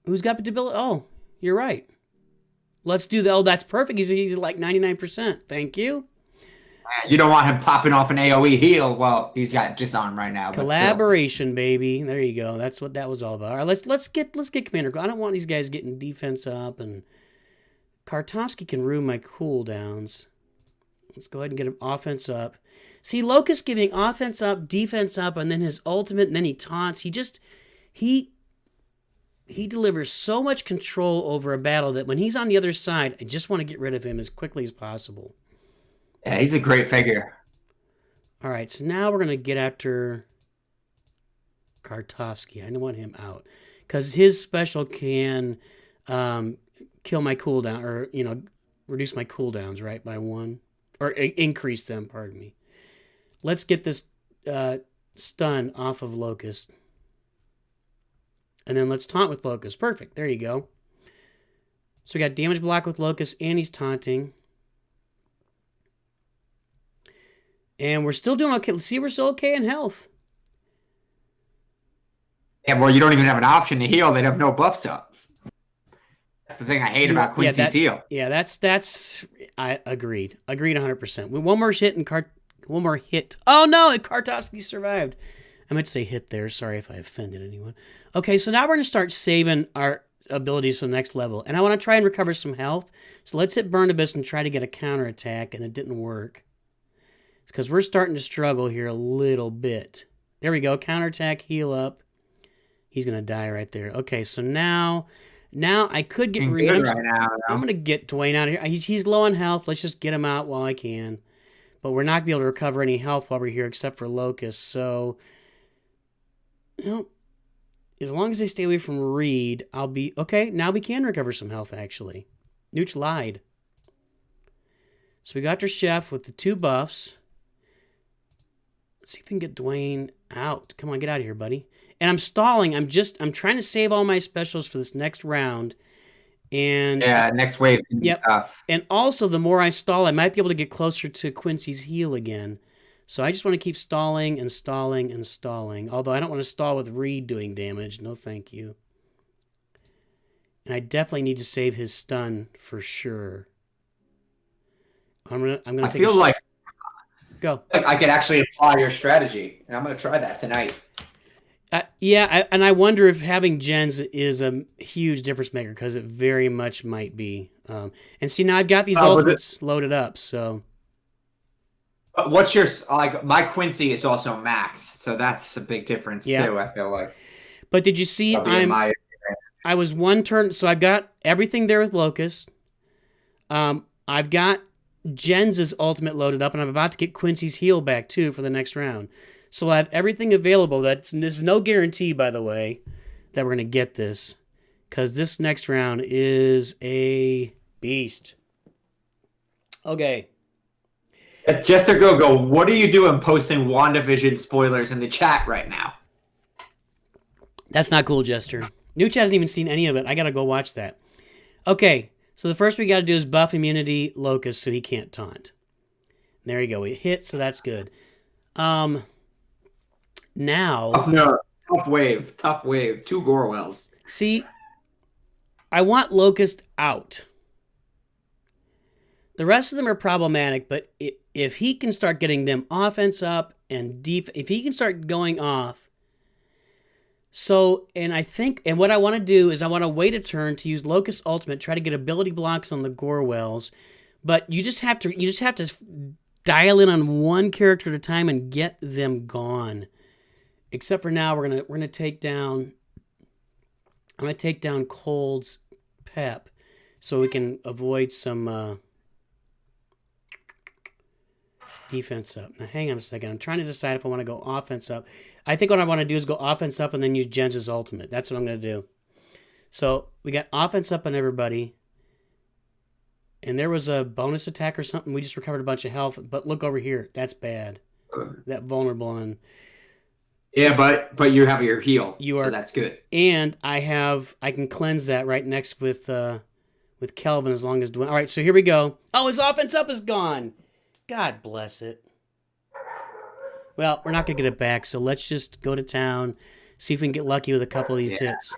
Who's got debilitate? Oh, you're right. Let's do that. Oh, that's perfect. He's like 99%. Thank you. You don't want him popping off an AoE heal. Well, he's got disarm right now. Collaboration, baby. There you go. That's what that was all about. All right, let's get Commander. I don't want these guys getting defense up, and Kartovsky can ruin my cooldowns. Let's go ahead and get him offense up. See, Locust giving offense up, defense up, and then his ultimate, and then he taunts. He delivers so much control over a battle that when he's on the other side, I just want to get rid of him as quickly as possible. Yeah, he's a great figure. All right, so now we're going to get after Kartovsky. I don't want him out because his special can kill my cooldown, or, reduce my cooldowns, right, by 1. Or increase them, pardon me. Let's get this stun off of Locust. And then let's taunt with Locust. Perfect. There you go. So we got damage block with Locust, and he's taunting. And we're still doing okay. Let's see, we're still okay in health. Yeah, well, you don't even have an option to heal. They have no buffs up. That's the thing I hate about Quincy's heal. Yeah, that's. I agreed. Agreed 100%. One more hit and one more hit. Oh no, Kartovsky survived. I meant to say hit there. Sorry if I offended anyone. Okay, so now we're going to start saving our abilities for the next level. And I want to try and recover some health. So let's hit Barnabas and try to get a counterattack, and it didn't work. It's because we're starting to struggle here a little bit. There we go. Counterattack, heal up. He's going to die right there. Okay, so now I could get Reed. I'm going to get Dwayne out of here. He's low on health. Let's just get him out while I can. But we're not going to be able to recover any health while we're here except for Locust. So, you know, as long as they stay away from Reed, I'll be... Okay, now we can recover some health, actually. Nooch lied. So we got our chef with the 2 buffs. Let's see if we can get Dwayne out. Come on, get out of here, buddy. And I'm stalling. I'm trying to save all my specials for this next round. And yeah, next wave. Yep. And also, the more I stall, I might be able to get closer to Quincy's heal again. So I just want to keep stalling and stalling and stalling. Although I don't want to stall with Reed doing damage. No, thank you. And I definitely need to save his stun for sure. I'm gonna. I feel like go. I could actually apply your strategy, and I'm gonna try that tonight. And I wonder if having gens is a huge difference maker, because it very much might be. And see, now I've got these ultimates loaded up, so. What's your, like, my Quincy is also max, so that's a big difference too, I feel like. But did you see, I was 1 turn, so I've got everything there with Locust. I've got Jens' ultimate loaded up, and I'm about to get Quincy's heal back too for the next round. So I have everything available. There's no guarantee, by the way, that we're going to get this, because this next round is a beast. Okay. Jester Go, what are you doing posting WandaVision spoilers in the chat right now? That's not cool, Jester. Nooch hasn't even seen any of it. I got to go watch that. Okay, so the first we got to do is buff immunity Locust so he can't taunt. There you go. We hit, so that's good. Now... tough wave. 2 Gorwells. See, I want Locust out. The rest of them are problematic, but if he can start getting them offense up and if he can start going off. So, and what I want to do is I want to wait a turn to use Locust Ultimate, try to get ability blocks on the Gorwells, but you just have to dial in on one character at a time and get them gone. Except for now, we're gonna take down. I'm gonna take down Cold's Pep, so we can avoid some defense up. Now, hang on a second. I'm trying to decide if I want to go offense up. I think what I want to do is go offense up and then use Jens' ultimate. That's what I'm gonna do. So we got offense up on everybody, and there was a bonus attack or something. We just recovered a bunch of health, but look over here. That's bad. That vulnerable on. Yeah, but you have your heal, so that's good. And I can cleanse that right next with Kelvin as long as Dwayne. All right, so here we go. Oh, his offense up is gone. God bless it. Well, we're not gonna get it back, so let's just go to town, see if we can get lucky with a couple of these hits.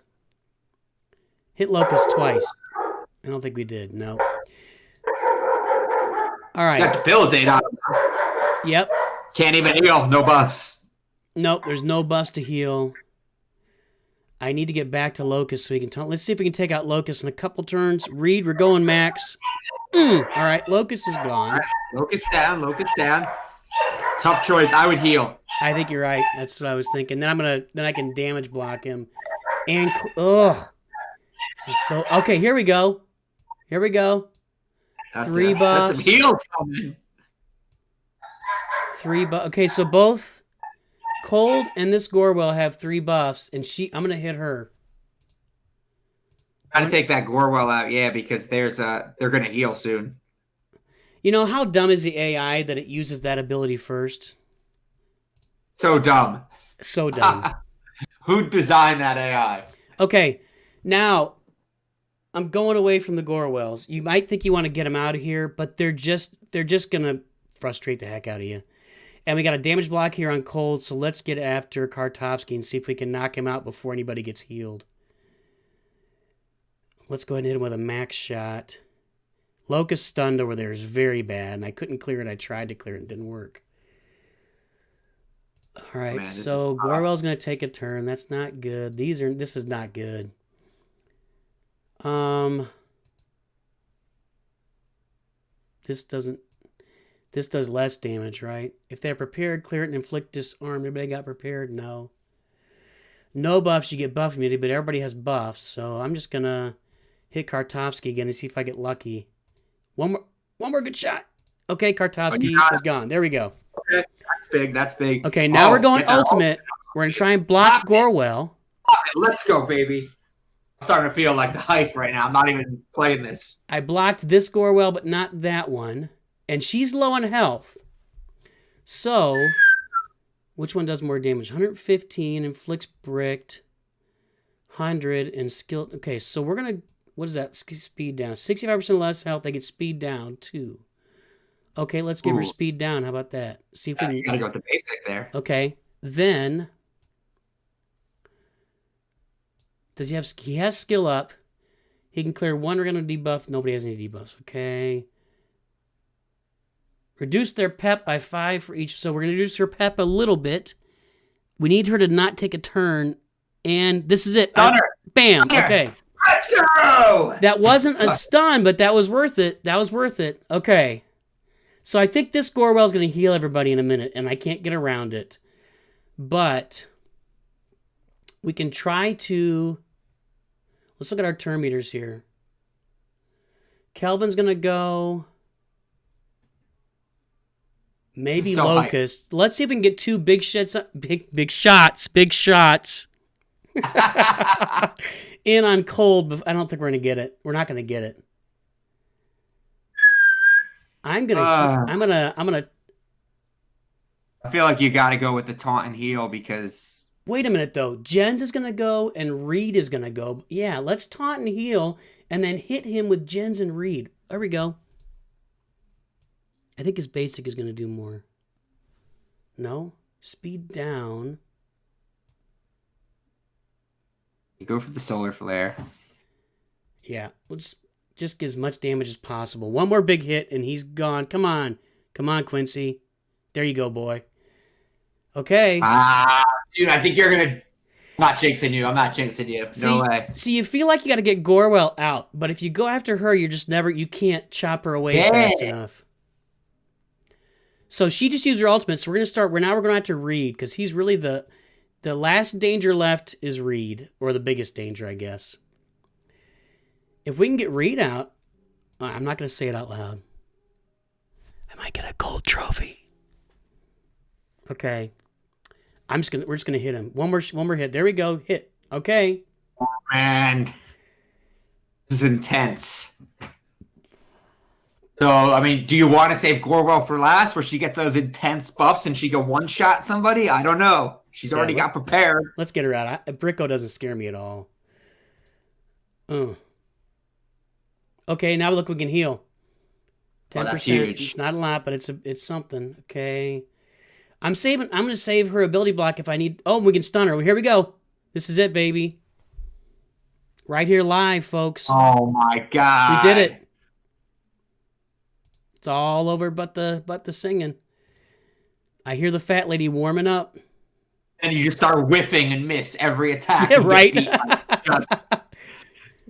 Hit Locust twice. I don't think we did. No. All right. Got debilitate on him. Yep. Can't even heal. No buffs. Nope, there's no buffs to heal. I need to get back to Locust so we can... Let's see if we can take out Locust in a couple turns. Reed, we're going max. All right, Locust is gone. Right. Locust down. Tough choice. I would heal. I think you're right. That's what I was thinking. Then I can damage block him. And... Ugh. This is so... Okay, here we go. That's 3 buffs. That's some heals coming. 3 buffs. Okay, so both... Cold and this Gorwell have 3 buffs, and I'm gonna hit her. Gotta take that Gorwell out, yeah, because they're gonna heal soon. You know, how dumb is the AI that it uses that ability first? So dumb. So dumb. Who designed that AI? Okay, now I'm going away from the Gorwells. You might think you want to get them out of here, but they're just gonna frustrate the heck out of you. And we got a damage block here on Cold, so let's get after Kartovsky and see if we can knock him out before anybody gets healed. Let's go ahead and hit him with a max shot. Locust stunned over there is very bad, and I couldn't clear it. I tried to clear it. It didn't work. All right, Man, so Gorwell's gonna take a turn. That's not good. This is not good. This does less damage, right? If they're prepared, clear it, and inflict disarm. Everybody got prepared? No. No buffs, you get buff immunity, but everybody has buffs. So I'm just gonna hit Kartovsky again and see if I get lucky. One more good shot. Okay, Kartovsky is gone. There we go. Okay, that's big. That's big. Okay, now we're going ultimate. We're gonna try and block Gorwell. Let's go, baby. I'm starting to feel like the hype right now. I'm not even playing this. I blocked this Gorwell, but not that one. And she's low on health. So, which one does more damage? 115, inflicts bricked. 100 and skill. Okay, so we're going to, what is that? Speed down. 65% less health. They get speed down, too. Okay, let's give her speed down. How about that? See if we can. You got to go with the basic there. Okay, then. Does he have, he has skill up. He can clear one random debuff. Nobody has any debuffs. Okay. Reduce their pep by 5 for each. So we're going to reduce her pep a little bit. We need her to not take a turn. And this is it. Bam. Okay. Let's go. That wasn't a stun, but that was worth it. That was worth it. Okay. So I think this Gorwell is going to heal everybody in a minute, and I can't get around it. But we can try to... Let's look at our turn meters here. Kelvin's going to go... Maybe so Locust. High. Let's see if we can get 2 big shots. Big shots. In on cold, but I don't think we're gonna get it. We're not gonna get it. I'm gonna. I feel like you got to go with the taunt and heal because. Wait a minute though. Jens is gonna go and Reed is gonna go. Yeah, let's taunt and heal and then hit him with Jens and Reed. There we go. I think his basic is going to do more. No? Speed down. You go for the solar flare. Yeah. We'll just get as much damage as possible. One more big hit and he's gone. Come on. Come on, Quincy. There you go, boy. Okay. Dude, I think you're going to... I'm not jinxing you. I'm not jinxing you. No way. See, you feel like you got to get Gorwell out. But if you go after her, you're just never... You can't chop her away fast enough. So she just used her ultimate, so we're going to start... Now we're going to have to Reed, because he's really the last danger left is Reed, or the biggest danger, I guess. If we can get Reed out... I'm not going to say it out loud. I might get a gold trophy. Okay. We're just going to hit him. One more hit. There we go. Hit. Okay. Oh, man. This is intense. So, I mean, do you want to save Gorwell for last where she gets those intense buffs and she can one-shot somebody? I don't know. She's already got prepared. Let's get her out. Bricko doesn't scare me at all. Okay, now look, we can heal. 10%. That's huge. It's not a lot, but it's something. Okay. I'm going to save her ability block if I need... Oh, we can stun her. Well, here we go. This is it, baby. Right here live, folks. Oh, my God. We did it. It's all over but the singing. I hear the fat lady warming up. And you just start whiffing and miss every attack. Yeah, right.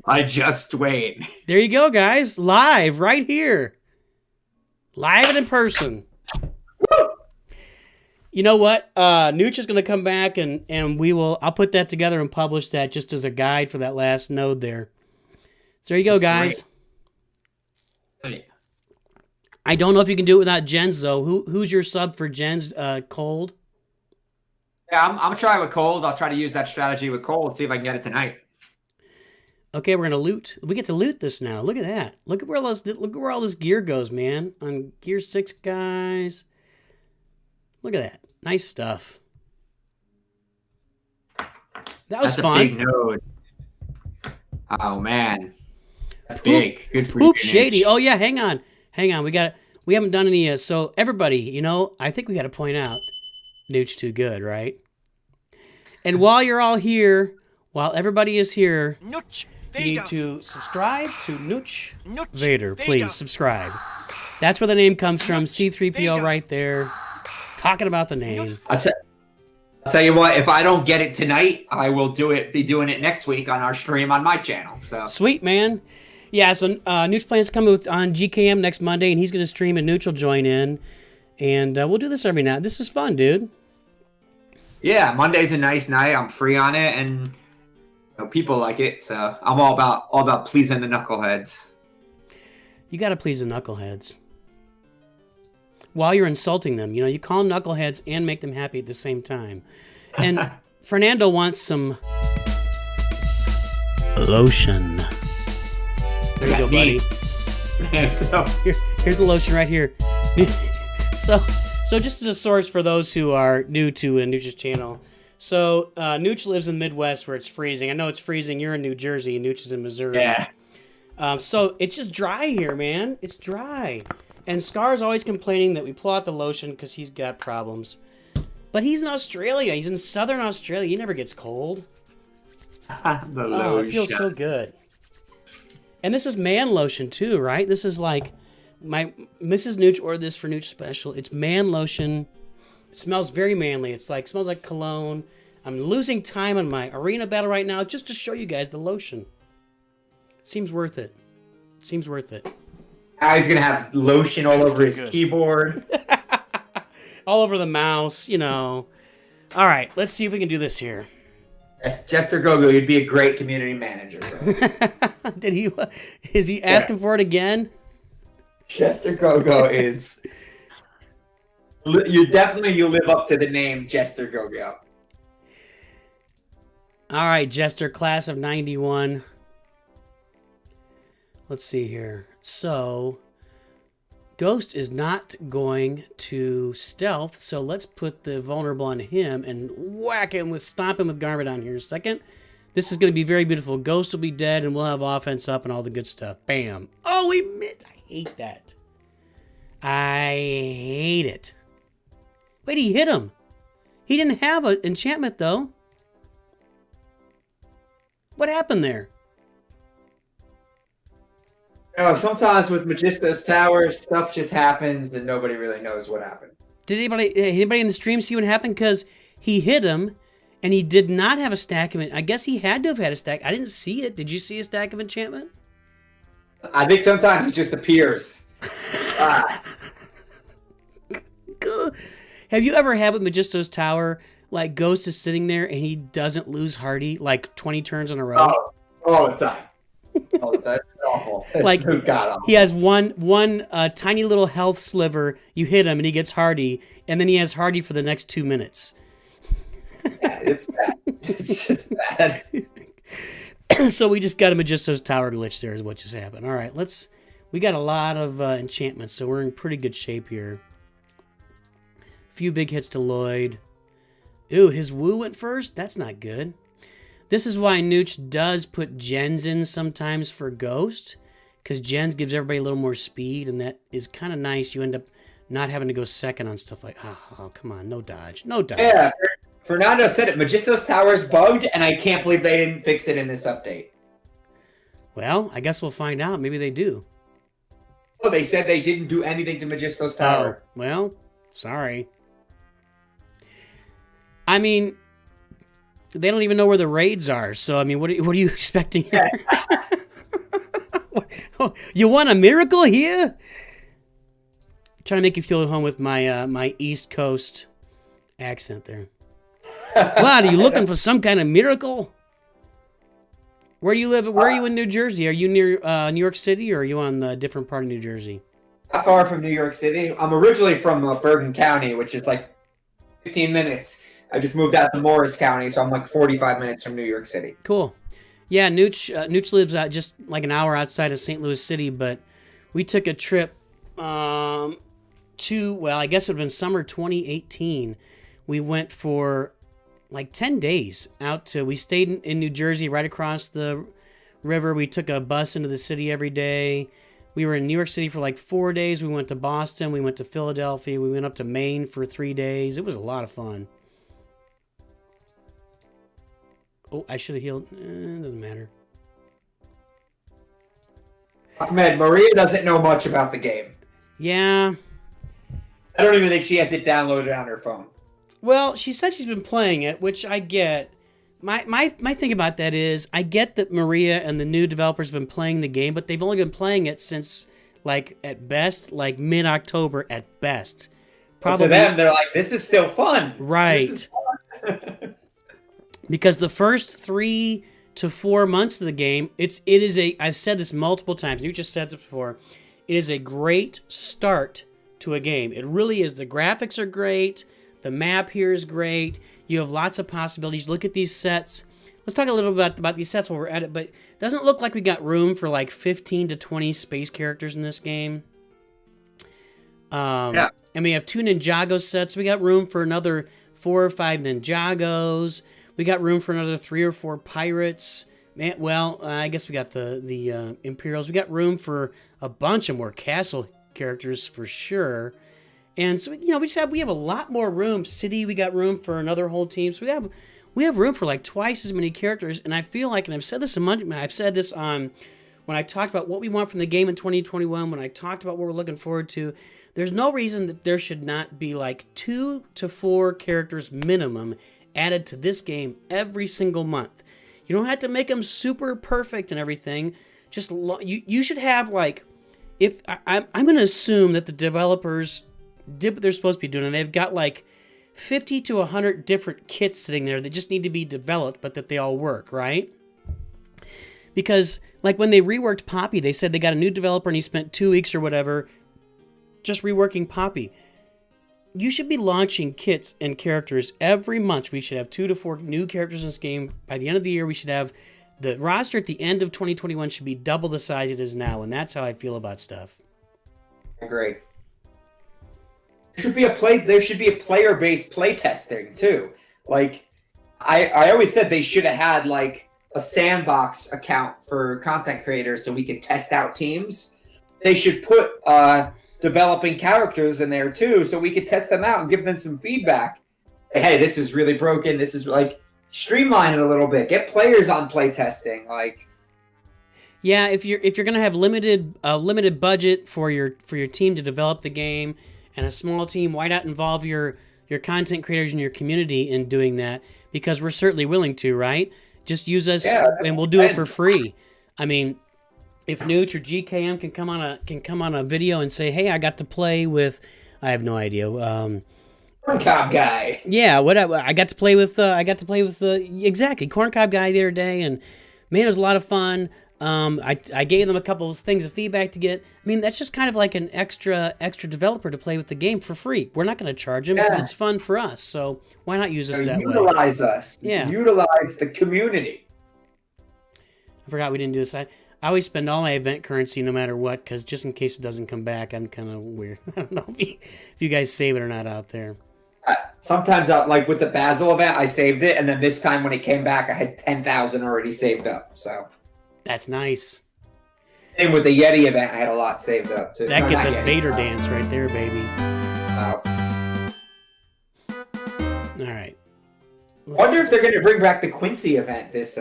I just wait. There you go, guys. Live, right here. Live and in person. You know what? NOOCH is going to come back and I'll put that together and publish that just as a guide for that last node there. So there you go, guys. Great. I don't know if you can do it without Jens, though. Who's your sub for Jens? Cold? Yeah, I'm going to try with Cold. I'll try to use that strategy with Cold, see if I can get it tonight. Okay, we're going to loot. We get to loot this now. Look at that. Look at where all this gear goes, man. On Gear 6, guys. Look at that. Nice stuff. That was fun. That's a big node. Oh, man. That's big. Good for Poop Shady. Oh, yeah, hang on. We haven't done any, so everybody, I think we got to point out, NOOCH too good, right? And while you're all here, while everybody is here, NOOCH you need to subscribe to NOOCH Vader. Please subscribe. That's where the name comes from. C3PO right there, talking about the name. I'll tell you what, if I don't get it tonight, I will be doing it next week on our stream on my channel. So sweet, man. Yeah, so NOOCH plans to come on GKM next Monday, and he's going to stream, and NOOCH will join in. And we'll do this every night. This is fun, dude. Yeah, Monday's a nice night. I'm free on it, and people like it. So I'm all about pleasing the knuckleheads. You got to please the knuckleheads. While you're insulting them, you call them knuckleheads and make them happy at the same time. And Fernando wants some lotion. There you go, buddy. Here's the lotion right here. So just as a source for those who are new to NOOCH's channel. So NOOCH lives in the Midwest where it's freezing. I know it's freezing. You're in New Jersey, and NOOCH is in Missouri. Yeah. So it's just dry here, man. It's dry. And Scar's always complaining that we pull out the lotion because he's got problems. But he's in Australia. He's in southern Australia. He never gets cold. The lotion. It feels so good. And this is man lotion too, right? This is like my Mrs. NOOCH ordered this for NOOCH special. It's man lotion. It smells very manly. Smells like cologne. I'm losing time on my arena battle right now just to show you guys the lotion. Seems worth it. Seems worth it. Now he's gonna have lotion all over his keyboard. All over the mouse, All right, let's see if we can do this here. Jester Gogo, you'd be a great community manager. Is he asking for it again? Jester Gogo is... You live up to the name Jester Gogo. All right, Jester, class of 91. Let's see here. So, Ghost is not going to stealth, so let's put the vulnerable on him and stomp him with Garma down here in a second. This is going to be very beautiful. Ghost will be dead, and we'll have offense up and all the good stuff. Bam. Oh, we missed. I hate that. I hate it. Wait, he hit him. He didn't have an enchantment, though. What happened there? Sometimes with Magisto's Tower, stuff just happens and nobody really knows what happened. Did anybody in the stream see what happened? Because he hit him, and he did not have a stack of it. I guess he had to have had a stack. I didn't see it. Did you see a stack of enchantment? I think sometimes it just appears. Have you ever had with Magisto's Tower, like Ghost is sitting there and he doesn't lose Hardy like 20 turns in a row? Oh, all the time. Oh, that's awful. That's like so god-awful. He has one tiny little health sliver. You hit him and he gets Hardy, and then he has Hardy for the next 2 minutes. Yeah, it's bad. It's just bad. So we just got a Magisto's Tower glitch there is what just happened. All right, we got a lot of enchantments, so we're in pretty good shape here. Few big hits to Lloyd. Ooh, his Woo went first? That's not good. This is why NOOCH does put gens in sometimes for Ghost, because gens gives everybody a little more speed, and that is kind of nice. You end up not having to go second on stuff like, oh, come on, no dodge. No dodge. Yeah, Fernando said it. Magisto's Tower is bugged, and I can't believe they didn't fix it in this update. Well, I guess we'll find out. Maybe they do. Oh, they said they didn't do anything to Magisto's Tower. Oh, well, sorry. I mean, they don't even know where the raids are. So, I mean, what are you expecting here? You want a miracle here? I'm trying to make you feel at home with my my East Coast accent there. What, are you looking for some kind of miracle? Where do you live? Where are you in New Jersey? Are you near New York City, or are you on a different part of New Jersey? Not far from New York City. I'm originally from Bergen County, which is like 15 minutes. I just moved out to Morris County, so I'm like 45 minutes from New York City. Cool. Yeah, NOOCH lives out just like an hour outside of St. Louis City, but we took a trip well, I guess it would have been summer 2018. We went for like 10 days we stayed in New Jersey right across the river. We took a bus into the city every day. We were in New York City for like 4 days. We went to Boston. We went to Philadelphia. We went up to Maine for 3 days. It was a lot of fun. Oh, I should have healed. Doesn't matter. Ahmed, Maria doesn't know much about the game. Yeah. I don't even think she has it downloaded on her phone. Well, she said she's been playing it, which I get. My thing about that is, I get that Maria and the new developers have been playing the game, but they've only been playing it since, like, at best, like mid-October at best. Probably. To them, they're like, this is still fun. Right. This is fun. Because the first 3 to 4 months of the game, I've said this multiple times, you just said this before, it is a great start to a game. It really is. The graphics are great. The map here is great. You have lots of possibilities. Look at these sets. Let's talk a little bit about these sets while we're at it, but it doesn't look like we got room for like 15 to 20 space characters in this game. Yeah. And we have 2 Ninjago sets. We got room for another 4 or 5 Ninjagos. We got room for another 3 or 4 pirates. Man, well, I guess we got the Imperials. We got room for a bunch of more castle characters for sure. And so, you know, we have a lot more room. City, we got room for another whole team. So we have room for like twice as many characters. And I feel like, and I've said this on when I talked about what we want from the game in 2021, when I talked about what we're looking forward to, there's no reason that there should not be like 2 to 4 characters minimum added to this game every single month. You don't have to make them super perfect and everything. Just you should have like, if I'm going to assume that the developers did what they're supposed to be doing, and they've got like 50 to 100 different kits sitting there that just need to be developed, but that they all work, right? Because like when they reworked Poppy, they said they got a new developer and he spent 2 weeks or whatever just reworking Poppy. You should be launching kits and characters every month. We should have 2 to 4 new characters in this game. By the end of the year, we should have the roster at the end of 2021 should be double the size it is now, and that's how I feel about stuff. I agree. There should be a player-based play testing too. Like I always said, they should have had like a sandbox account for content creators so we could test out teams. They should put developing characters in there too, so we could test them out and give them some feedback. Hey, this is really broken. This is like, streamline it a little bit. Get players on play testing. Like, yeah, if you're gonna have limited budget for your team to develop the game and a small team, why not involve your content creators in your community in doing that? Because we're certainly willing to, right? Just use us, and we'll do it for free. I mean, if NOOCH or GKM can come on a video and say, "Hey, I got to play with," I have no idea. Corncob guy. Yeah, whatever. I got to play with exactly Corncob guy the other day, and man, it was a lot of fun. I gave them a couple of things of feedback to get. I mean, that's just kind of like an extra developer to play with the game for free. We're not going to charge them because it's fun for us. So why not use us that way? Utilize us. Yeah. Utilize the community. I forgot we didn't do this. I always spend all my event currency no matter what, because just in case it doesn't come back, I'm kind of weird. I don't know if you guys save it or not out there. Sometimes, like with the Basil event, I saved it, and then this time when it came back, I had 10,000 already saved up. So that's nice. And with the Yeti event, I had a lot saved up too. That gets a Vader dance right there, baby. All right. I wonder if they're going to bring back the Quincy event this.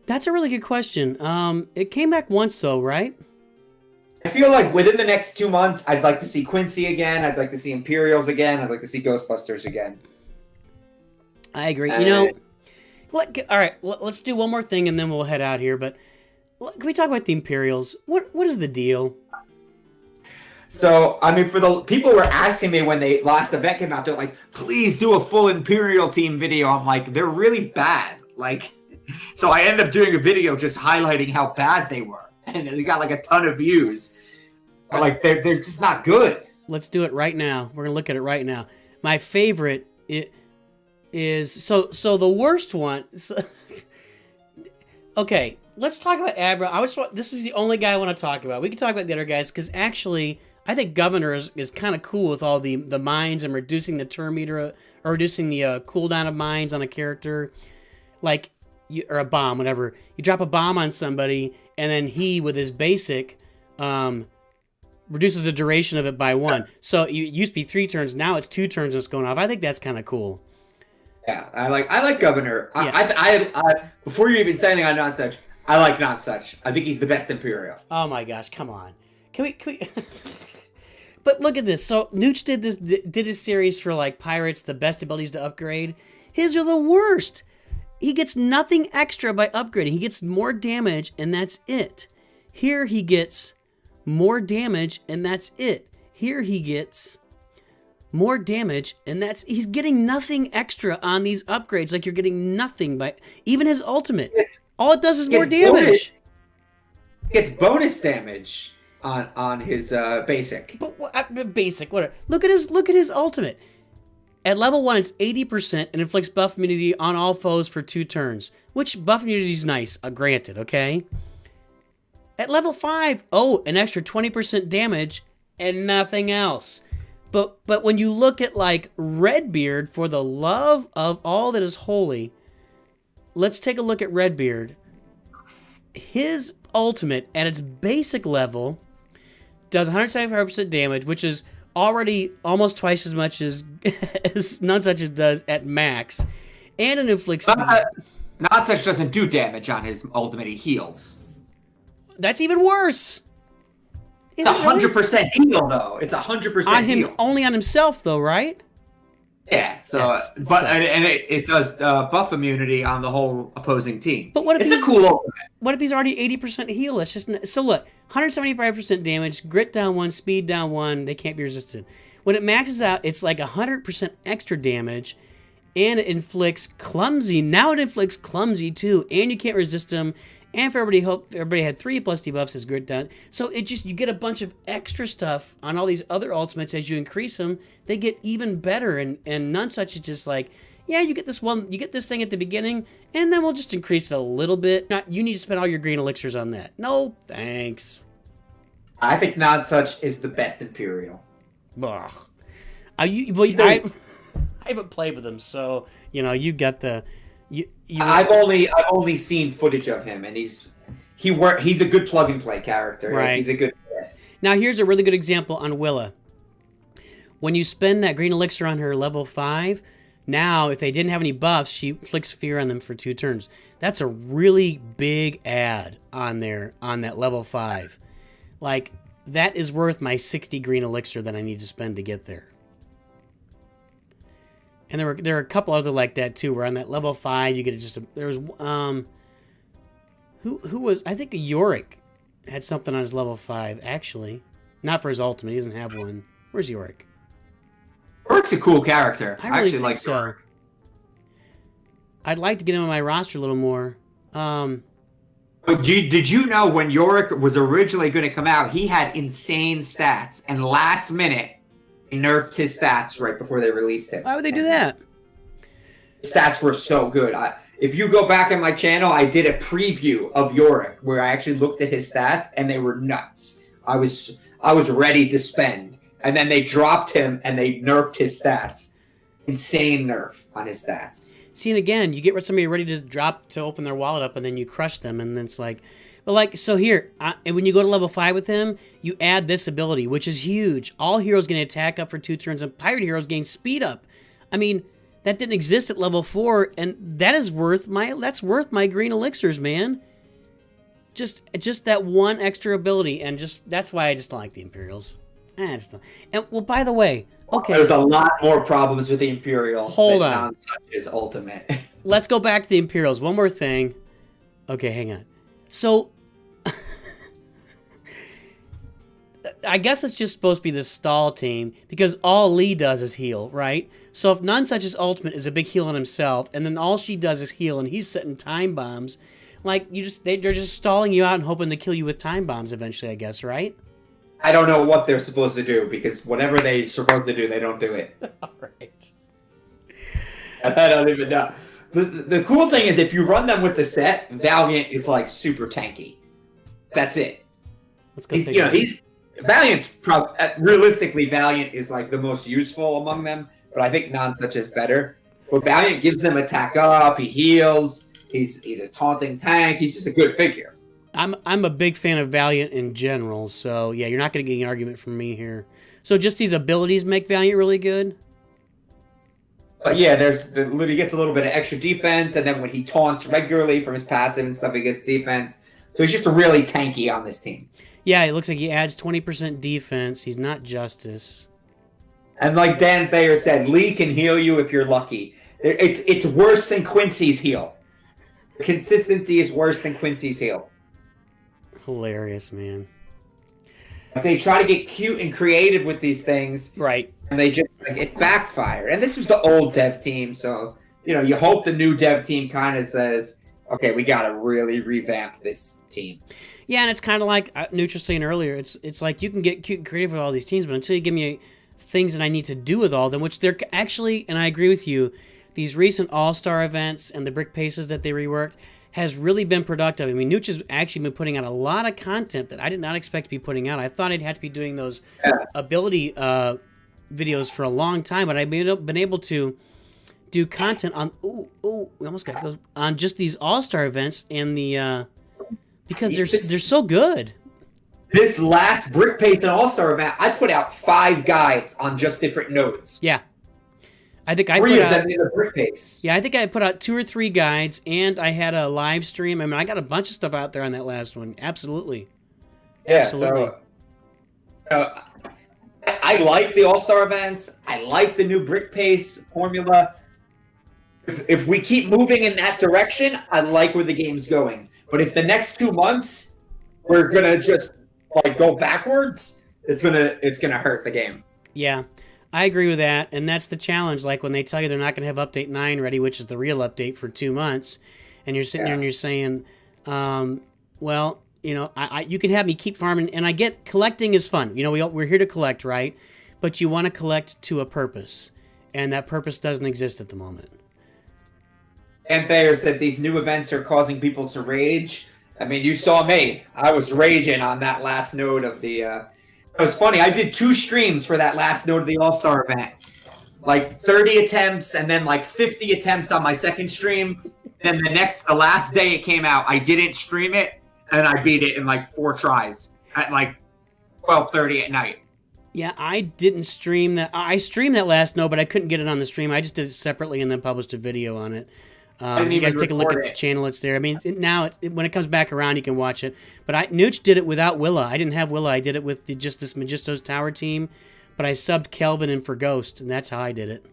That's a really good question. It came back once, though, right? I feel like within the next 2 months, I'd like to see Quincy again. I'd like to see Imperials again. I'd like to see Ghostbusters again. I agree. You know, all right, let's do one more thing and then we'll head out here. But can we talk about the Imperials? What is the deal? So, I mean, for the people were asking me when the last event came out, they're like, please do a full Imperial team video. I'm like, they're really bad. Like, so I ended up doing a video just highlighting how bad they were. And they got like a ton of views. Like, they're just not good. Let's do it right now. We're going to look at it right now. My favorite is... So the worst one... Okay, let's talk about Admiral. This is the only guy I want to talk about. We can talk about the other guys, because actually, I think Governor is kind of cool with all the mines and reducing the turn meter, or reducing the cooldown of mines on a character. Like... or a bomb, whatever. You drop a bomb on somebody, and then he, with his basic, reduces the duration of it by 1. So it used to be 3 turns, now it's 2 turns that's going off. I think that's kind of cool. Yeah, I like Governor. Yeah. I before you even say anything on Nonsuch, I like Nonsuch. I think he's the best Imperial. Oh my gosh, come on. Can we But look at this. So NOOCH did his series for like pirates, the best abilities to upgrade. His are the worst. He gets nothing extra by upgrading. He gets more damage, and that's it. Here he gets more damage, and that's it. Here he gets more damage, and he's getting nothing extra on these upgrades. Like, you're getting nothing by even his ultimate. All it does is more damage. Gets bonus damage on his basic. But basic, whatever. Look at his ultimate. At level 1, it's 80% and inflicts buff immunity on all foes for 2 turns, which buff immunity is nice, granted, okay? At level 5, an extra 20% damage and nothing else. But when you look at, like, Redbeard, for the love of all that is holy, let's take a look at Redbeard. His ultimate, at its basic level, does 175% damage, which is already almost twice as much as NOOCH does at max, and it inflicts. NOOCH doesn't do damage on his ultimate; he heals. That's even worse. It's 100% heal, though. It's 100% on him, heal. only on himself, though, right? Yeah. So, it does buff immunity on the whole opposing team. But what if it's a cool ultimate? What if he's already 80% heal? That's just so. Look, 175% damage, grit down 1, speed down 1. They can't be resisted. When it maxes out, it's like 100% extra damage, and it inflicts clumsy. Now it inflicts clumsy too, and you can't resist him. And for everybody had 3 plus debuffs as grit down. So you get a bunch of extra stuff on all these other ultimates as you increase them. They get even better, and NOOCH is just like, yeah, you get this thing at the beginning, and then we'll just increase it a little bit. You need to spend all your green elixirs on that. No, thanks. I think NOOCH is the best Imperial. Ugh. I haven't played with him, so you got the. I've only seen footage of him, and he's a good plug and play character. Right. He's a good. Now here's a really good example on Willa. When you spend that green elixir on her level 5, now if they didn't have any buffs, she inflicts fear on them for 2 turns. That's a really big add on that level 5. Like, that is worth my 60 green elixir that I need to spend to get there. And there are a couple other like that too, where on that level 5 you get there was who was, I think Yorick had something on his level 5 actually, not for his ultimate. He doesn't have one. Where's Yorick? Yorick's a cool character. I really think so. Yorick. I'd like to get him on my roster a little more. But did you know when Yorick was originally going to come out, he had insane stats, and last minute nerfed his stats right before they released him. Why would they do that? Stats were so good. If you go back on my channel, I did a preview of Yorick where I actually looked at his stats, and they were nuts. I was ready to spend, and then they dropped him and they nerfed his stats. Insane nerf on his stats. See, and again, you get somebody ready to open their wallet up, and then you crush them, and then it's like. But like, so here, and when you go to level 5 with him, you add this ability, which is huge. All heroes gain attack up for 2 turns, and pirate heroes gain speed up. I mean, that didn't exist at level 4, and that's worth my green elixirs, man. Just that one extra ability, and that's why I just don't like the Imperials. I just don't. And well, by the way, okay, there's a lot more problems with the Imperials. Hold on, NOOCH's ultimate. Let's go back to the Imperials. One more thing. Okay, hang on. So, I guess it's just supposed to be the stall team, because all Lee does is heal, right? So if NOOCH's ultimate is a big heal on himself, and then all she does is heal, and he's setting time bombs, like, they're just stalling you out and hoping to kill you with time bombs eventually, I guess, right? I don't know what they're supposed to do, because whatever they're supposed to do, they don't do it. All right. I don't even know. The cool thing is, if you run them with the set, Valiant is like super tanky. That's it. Let's go. Valiant's realistically, Valiant is like the most useful among them, but I think NOOCH is better. But Valiant gives them attack up. He heals. He's a taunting tank. He's just a good figure. I'm a big fan of Valiant in general, so yeah, you're not going to get an argument from me here. So just these abilities make Valiant really good. But yeah, he gets a little bit of extra defense, and then when he taunts regularly from his passive and stuff, he gets defense. So he's just really tanky on this team. Yeah, it looks like he adds 20% defense. He's not Justice. And like Dan Thayer said, Lee can heal you if you're lucky. It's worse than Quincy's heal. Consistency is worse than Quincy's heal. Hilarious, man. They try to get cute and creative with these things. Right. And they just, like, it backfired. And this was the old dev team, so, you know, you hope the new dev team kind of says, okay, we got to really revamp this team. Yeah, and it's kind of like NOOCH was saying earlier. It's like you can get cute and creative with all these teams, but until you give me things that I need to do with all of them, which they're actually, and I agree with you, these recent All-Star events and the brick paces that they reworked has really been productive. I mean, NOOCH has actually been putting out a lot of content that I did not expect to be putting out. I thought I'd have to be doing those ability videos for a long time, but I've been able to do content on we almost got goes on just these All-Star events and the because they're so good. This last brick pace and All-Star event, I put out 5 guides on just different nodes. Yeah. I think I put put out out, them in the brick pace. Yeah, I think I put out 2 or 3 guides, and I had a live stream. I mean, I got a bunch of stuff out there on that last one. Absolutely. Yeah, Absolutely. So I like the All-Star events. I like the new brick pace formula. If we keep moving in that direction, I like where the game's going. But if the next 2 months we're gonna just like go backwards, it's gonna hurt the game. Yeah. I agree with that, and that's the challenge. Like when they tell you they're not going to have Update 9 ready, which is the real update for 2 months, and you're sitting there and you're saying, well, you know, you can have me keep farming, and I get collecting is fun. You know, we're here to collect, right? But you want to collect to a purpose, and that purpose doesn't exist at the moment. And Thayer said these new events are causing people to rage. I mean, you saw me. I was raging on that last node of the... It was funny. I did 2 streams for that last node of the All-Star event. Like 30 attempts and then like 50 attempts on my second stream. Then the last day it came out, I didn't stream it, and I beat it in like 4 tries at like 12:30 at night. Yeah, I didn't stream that. I streamed that last node, but I couldn't get it on the stream. I just did it separately and then published a video on it. You guys take a look at the channel. It's there. I mean, when it comes back around, you can watch it. But NOOCH did it without Willa. I didn't have Willa. I did it with just this Magisto's Tower team. But I subbed Kelvin in for Ghost, and that's how I did it.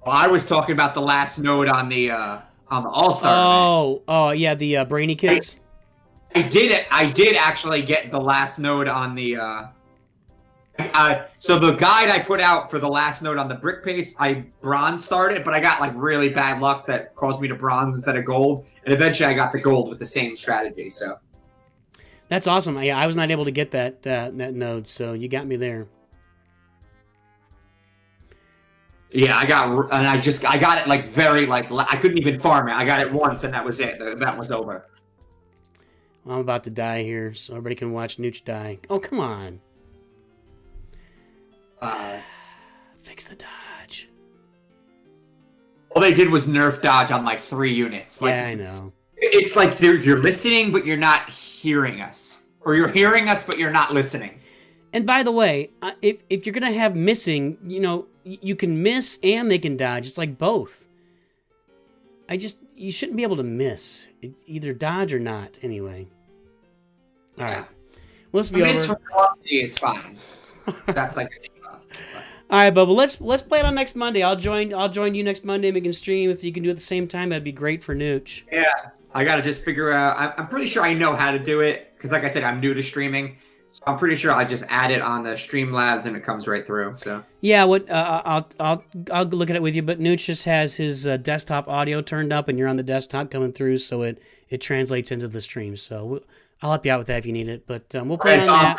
Well, I was talking about the last node on the All-Star event. Oh, yeah, the Brainy Kids. I did it. I did actually get the last node on the... so the guide I put out for the last node on the brick pace, I bronze started, but I got like really bad luck that caused me to bronze instead of gold, and eventually I got the gold with the same strategy. So that's awesome. Yeah, I was not able to get that node, so you got me there. Yeah, I got it like very like I couldn't even farm it. I got it once, and that was it. That was over. Well, I'm about to die here, so everybody can watch NOOCH die. Oh, come on. Let's fix the dodge. All they did was nerf dodge on like 3 units. Like, yeah, I know. It's like you're listening, but you're not hearing us, or you're hearing us, but you're not listening. And by the way, if you're gonna have missing, you know, you can miss and they can dodge. It's like both. You shouldn't be able to miss. It's either dodge or not. Anyway. All right. Well, let's be over. It's fine. That's like a all right, Bubba. Let's play it on next Monday. I'll join you next Monday. We can stream. If you can do it at the same time, that'd be great for NOOCH. Yeah, I gotta just figure out. I'm pretty sure I know how to do it because, like I said, I'm new to streaming, so I'm pretty sure I just add it on the Streamlabs and it comes right through. So yeah, I'll look at it with you. But NOOCH just has his desktop audio turned up, and you're on the desktop coming through, so it translates into the stream. So I'll help you out with that if you need it. But we'll play on that.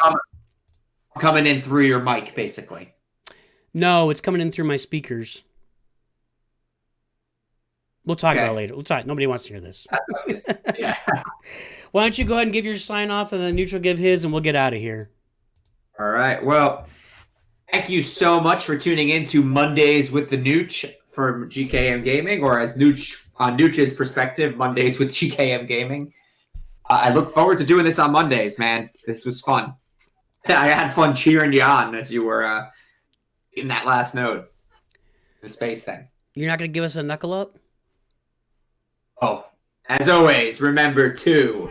Coming in through your mic, basically. No, it's coming in through my speakers. We'll talk about it later. We'll talk. Nobody wants to hear this. Yeah. Why don't you go ahead and give your sign off, and then NOOCH will give his, and we'll get out of here. All right. Well, thank you so much for tuning in to Mondays with the NOOCH from GKM Gaming, or as NOOCH on NOOCH's perspective, Mondays with GKM Gaming. I look forward to doing this on Mondays, man. This was fun. I had fun cheering you on as you were in that last node, the space thing. You're not going to give us a knuckle up? Oh, as always, remember to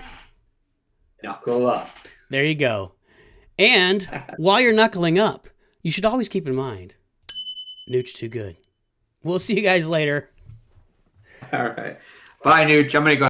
knuckle up. There you go. And while you're knuckling up, you should always keep in mind, NOOCH too good. We'll see you guys later. All right. Bye, Nooch. I'm going to go